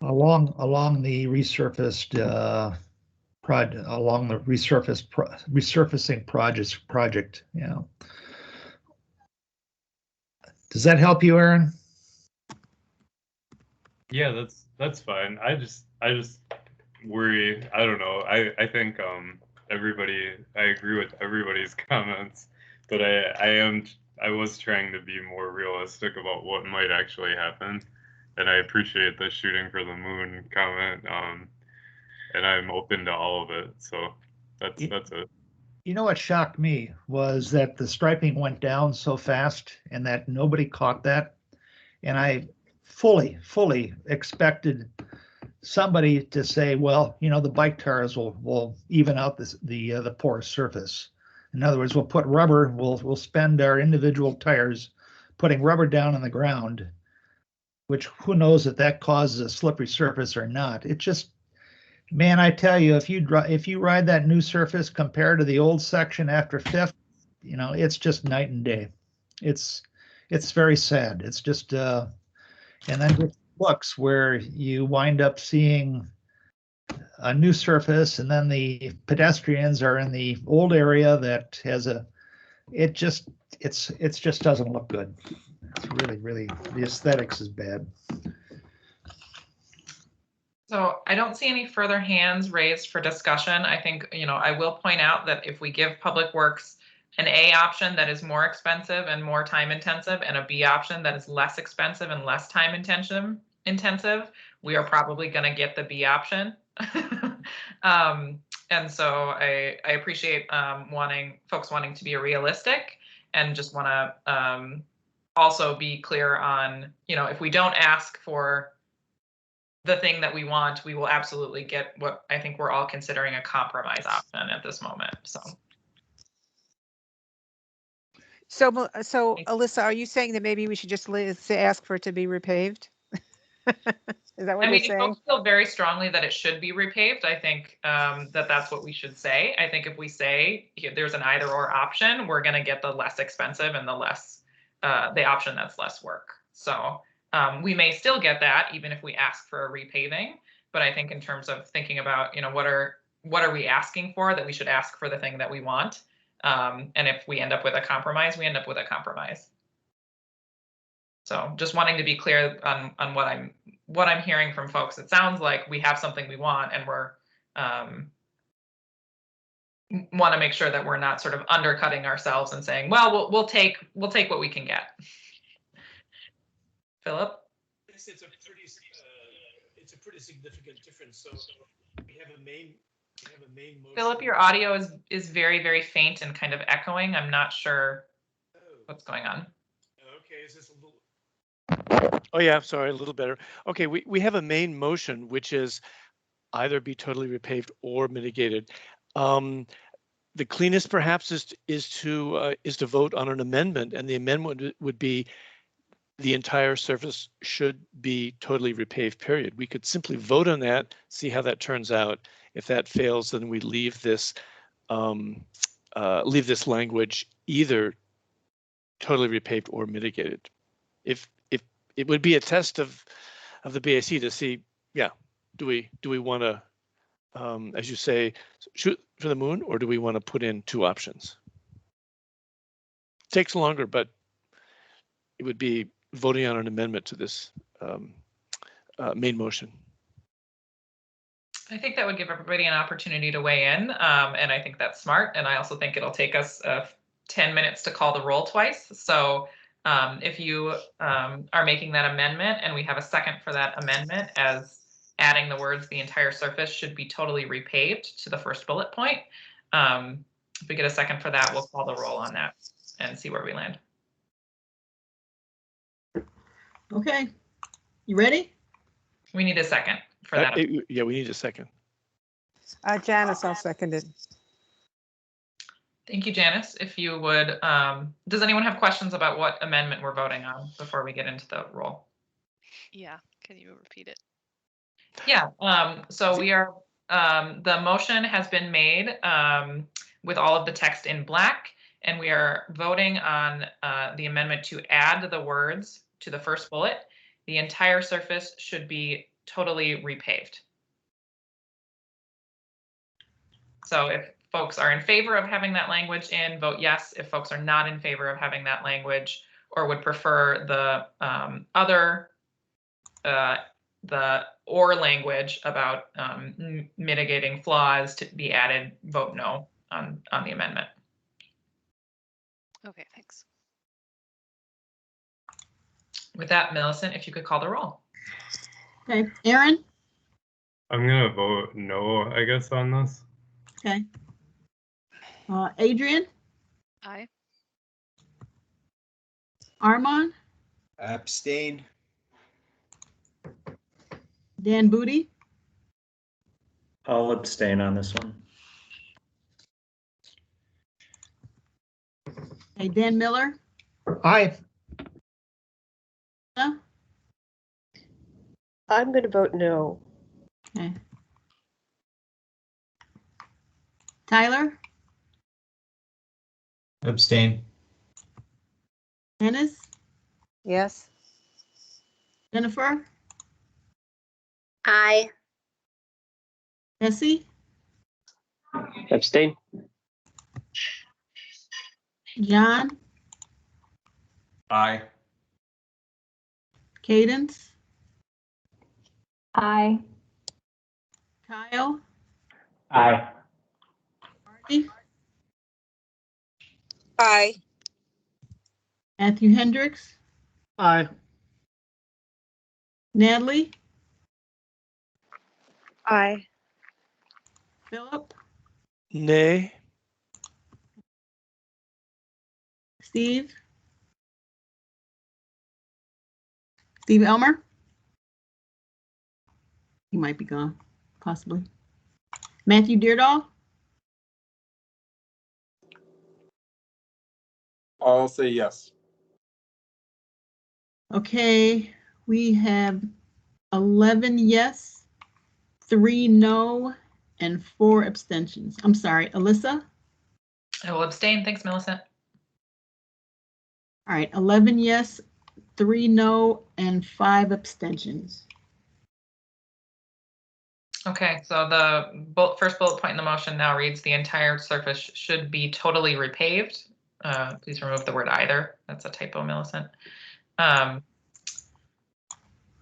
Along the resurfaced along the resurfacing project. Yeah. Does that help you, Aaron? Yeah, that's fine. I just worry. I don't know. I think I agree with everybody's comments, but I was trying to be more realistic about what might actually happen, and I appreciate the shooting for the moon comment. And I'm open to all of it. So that's it. You know what shocked me was that the striping went down so fast and that nobody caught that. And I fully expected somebody to say, well, you know, the bike tires will even out the porous surface. In other words, we'll put rubber, we'll spend our individual tires putting rubber down on the ground, which who knows if that causes a slippery surface or not. It just, man, I tell you, if you ride that new surface compared to the old section after Fifth, you know, it's just night and day. It's very sad. It's just and then just looks where you wind up seeing a new surface, and then the pedestrians are in the old area that has it just doesn't look good. It's really the aesthetics is bad. So I don't see any further hands raised for discussion. I think, you know, I will point out that if we give Public Works an A option that is more expensive and more time intensive, and a B option that is less expensive and less time intensive, we are probably going to get the B option. And so I appreciate folks wanting to be realistic, and just want to also be clear on, you know, if we don't ask for the thing that we want, we will absolutely get what I think we're all considering a compromise option at this moment. So Alyssa, are you saying that maybe we should just ask for it to be repaved? Is that what you're saying? Folks feel very strongly that it should be repaved. I think that's what we should say. I think if we say there's an either or option, we're going to get the less expensive and the option that's less work. So we may still get that even if we ask for a repaving. But I think in terms of thinking about, you know, what are we asking for, that we should ask for the thing that we want. And if we end up with a compromise, we end up with a compromise. So just wanting to be clear on what I'm hearing from folks. It sounds like we have something we want, and we're want to make sure that we're not sort of undercutting ourselves and saying, well, we'll take what we can get. Philip? Yes, it's a pretty significant difference. So we have a main motion. Philip, your audio is very, very faint and kind of echoing. I'm not sure what's going on. Okay, is this a little? Oh yeah, sorry, a little better. Okay, we have a main motion, which is either be totally repaved or mitigated. The cleanest perhaps is to vote on an amendment, and the amendment would be the entire surface should be totally repaved, period. We could simply vote on that, see how that turns out. If that fails, then we leave this language either totally repaved or mitigated. If it would be a test of the BAC to see, yeah, do we want to, as you say, shoot for the moon, or do we want to put in two options? Takes longer, but it would be voting on an amendment to this main motion. I think that would give everybody an opportunity to weigh in, and I think that's smart. And I also think it'll take us 10 minutes to call the roll twice. So if you are making that amendment, and we have a second for that amendment as adding the words "the entire surface should be totally repaved" to the first bullet point. If we get a second for that, we'll call the roll on that and see where we land. Okay, you ready? We need a second for that. Yeah, we need a second. Janice, I'll second it. Thank you, Janice. If you would, does anyone have questions about what amendment we're voting on before we get into the roll? Yeah, can you repeat it? Yeah, so we are, the motion has been made with all of the text in black, and we are voting on the amendment to add the words to the first bullet, the entire surface should be totally repaved. So if folks are in favor of having that language in, vote yes. If folks are not in favor of having that language or would prefer the the or language about mitigating flaws to be added, vote no on the amendment. Okay, thanks. With that, Millicent, if you could call the roll. Okay, Aaron? I'm gonna vote no, I guess, on this. Okay. Adrian? Aye. Armand? Abstain. Dan Booty? I'll abstain on this one. Okay, Dan Miller? Aye. No? I'm going to vote no. Okay. Tyler? Abstain. Dennis? Yes. Jennifer? Aye. Bessie? Abstain. John? Aye. Cadence? Aye. Kyle? Aye. Marty? Aye. Matthew Hendricks? Aye. Natalie? Aye. Philip? Nay. Steve? Steve Elmer? He might be gone, possibly. Matthew Deardahl? I'll say yes. Okay, we have 11 yes, 3 no, and 4 abstentions. I'm sorry, Alyssa? I will abstain. Thanks, Millicent. All right, 11 yes, 3 no, and 5 abstentions. Okay, so the first bullet point in the motion now reads the entire surface should be totally repaved. Please remove the word either. That's a typo, Millicent.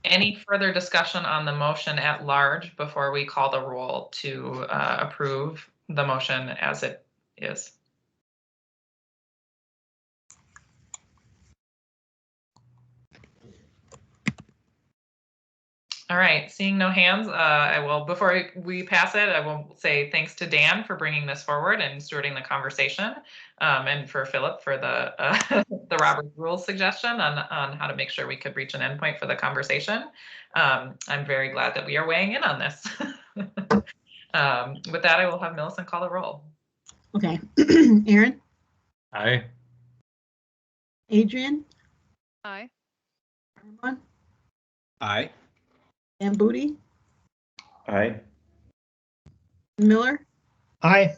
Any further discussion on the motion at large before we call the roll to approve the motion as it is? All right, seeing no hands, I will, before we pass it, I will say thanks to Dan for bringing this forward and stewarding the conversation, and for Philip for the the Robert's Rules suggestion on how to make sure we could reach an endpoint for the conversation. I'm very glad that we are weighing in on this. With that, I will have Millicent call the roll. Okay, Aaron? Aye. Adrian? Aye. Armand? Aye. Dan Booty? Aye. Miller? Aye.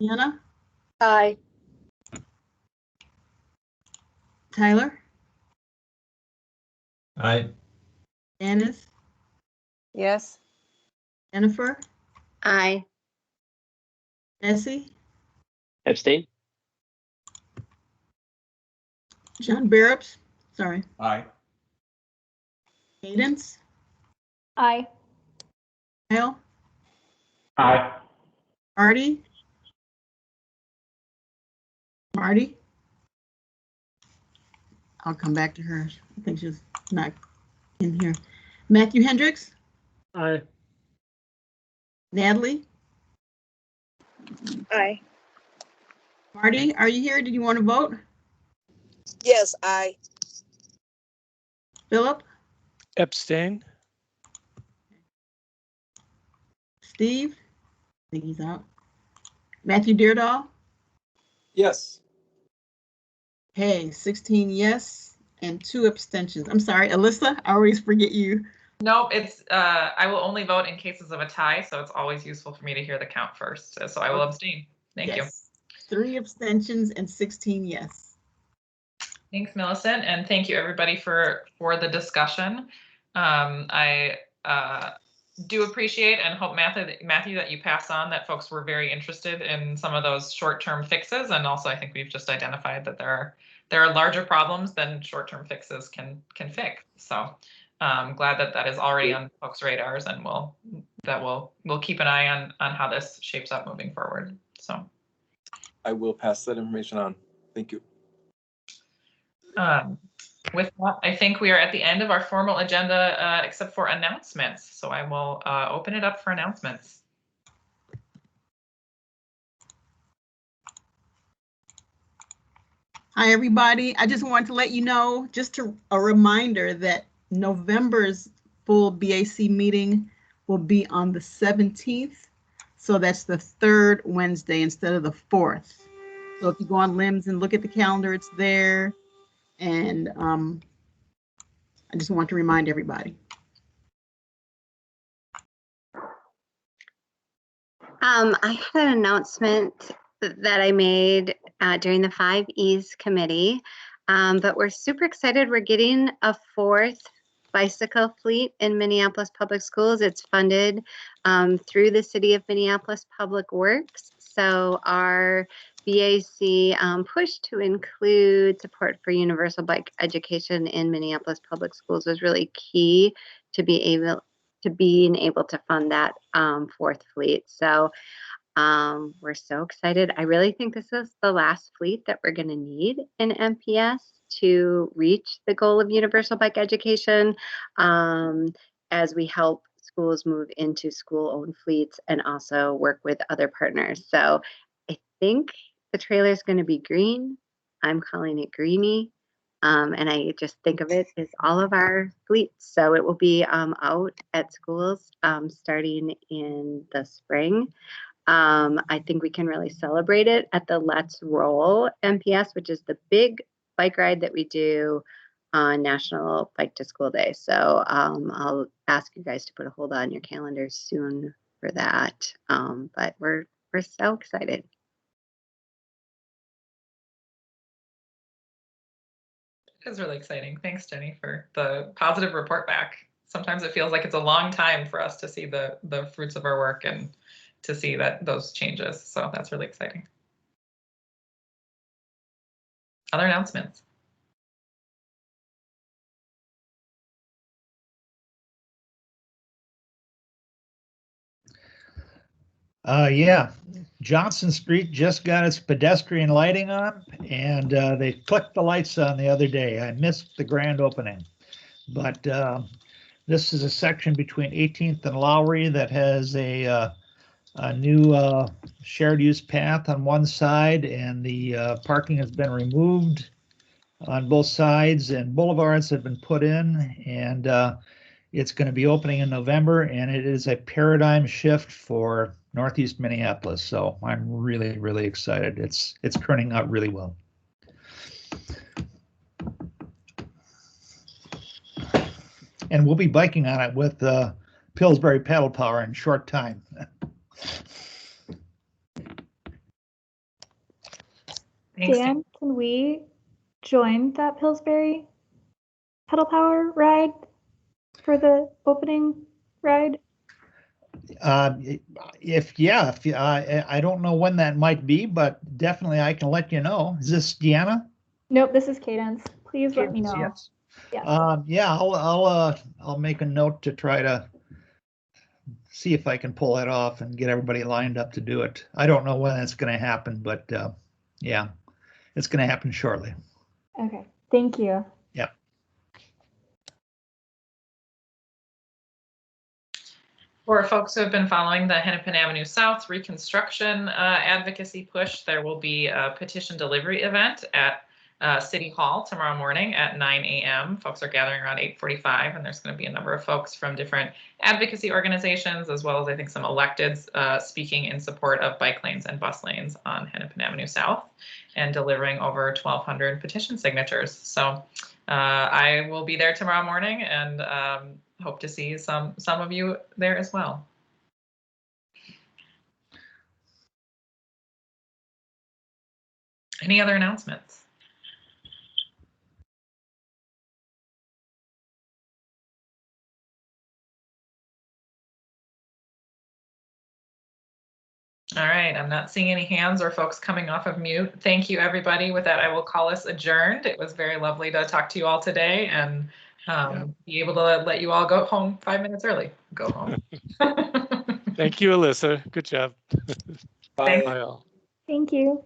Deanna? Aye. Tyler? Aye. Dennis? Yes. Jennifer? Aye. Bessie? Abstain. John Barrows? Sorry. Aye. Cadence? Aye. Kyle? Aye. Marty? Marty? I'll come back to her. I think she's not in here. Matthew Hendricks? Aye. Natalie? Aye. Marty, are you here? Did you want to vote? Yes, aye. Philip? Abstain. Steve? I think he's out. Matthew Deardahl? Yes. Hey, 16 yes and 2 abstentions. I'm sorry, Alyssa, I always forget you. Nope, it's I will only vote in cases of a tie, so it's always useful for me to hear the count first. So I will abstain. Thank you. 3 abstentions and 16 yes. Thanks, Millicent, and thank you everybody for the discussion. I do appreciate and hope, Matthew, that you pass on that folks were very interested in some of those short-term fixes, and also I think we've just identified that there are larger problems than short-term fixes can fix. So glad that that is already on folks' radars, and we'll keep an eye on how this shapes up moving forward. So I will pass that information on. Thank you. With that, I think we are at the end of our formal agenda, except for announcements. So I will open it up for announcements. Hi, everybody. I just wanted to let you know, just a reminder that November's full BAC meeting will be on the 17th. So that's the 3rd Wednesday instead of the 4th. So if you go on LIMS and look at the calendar, it's there. And I just want to remind everybody. I had an announcement that I made during the 5 E's committee, but we're super excited. We're getting a 4th bicycle fleet in Minneapolis Public Schools. It's funded through the City of Minneapolis Public Works. So our BAC push to include support for universal bike education in Minneapolis Public Schools was really key to being able to fund that 4th fleet. So we're so excited. I really think this is the last fleet that we're going to need in MPS to reach the goal of universal bike education as we help schools move into school-owned fleets and also work with other partners. So I think the trailer is going to be green. I'm calling it greeny. And I just think of it as all of our fleets. So it will be out at schools starting in the spring. I think we can really celebrate it at the Let's Roll MPS, which is the big bike ride that we do on National Bike to School Day. So I'll ask you guys to put a hold on your calendars soon for that. But we're so excited. It is really exciting. Thanks, Jenny, for the positive report back. Sometimes it feels like it's a long time for us to see the fruits of our work and to see those changes. So that's really exciting. Other announcements? Yeah, Johnson Street just got its pedestrian lighting on, and they clicked the lights on the other day. I missed the grand opening, but this is a section between 18th and Lowry that has a new shared use path on one side, and the parking has been removed on both sides, and boulevards have been put in, and it's going to be opening in November, and it is a paradigm shift for Northeast Minneapolis. So I'm really, really excited. It's turning out really well. And we'll be biking on it with Pillsbury pedal power in short time. Dan, can we join that Pillsbury pedal power ride for the opening ride? I don't know when that might be, but definitely I can let you know. Is this Deanna? Nope, this is Cadence. Please let me know. Yes. Yeah. Yeah, I'll make a note to try to see if I can pull that off and get everybody lined up to do it. I don't know when it's going to happen, but yeah, it's going to happen shortly. Okay, thank you. Yeah. For folks who have been following the Hennepin Avenue South reconstruction advocacy push, there will be a petition delivery event at City Hall tomorrow morning at 9 a.m. Folks are gathering around 8:45, and there's going to be a number of folks from different advocacy organizations, as well as I think some electeds speaking in support of bike lanes and bus lanes on Hennepin Avenue South and delivering over 1,200 petition signatures. So I will be there tomorrow morning and hope to see some of you there as well. Any other announcements? All right, I'm not seeing any hands or folks coming off of mute. Thank you, everybody. With that, I will call us adjourned. It was very lovely to talk to you all today and be able to let you all go home 5 minutes early. Go home. Thank you, Alyssa. Good job. Bye. Bye all. Thank you.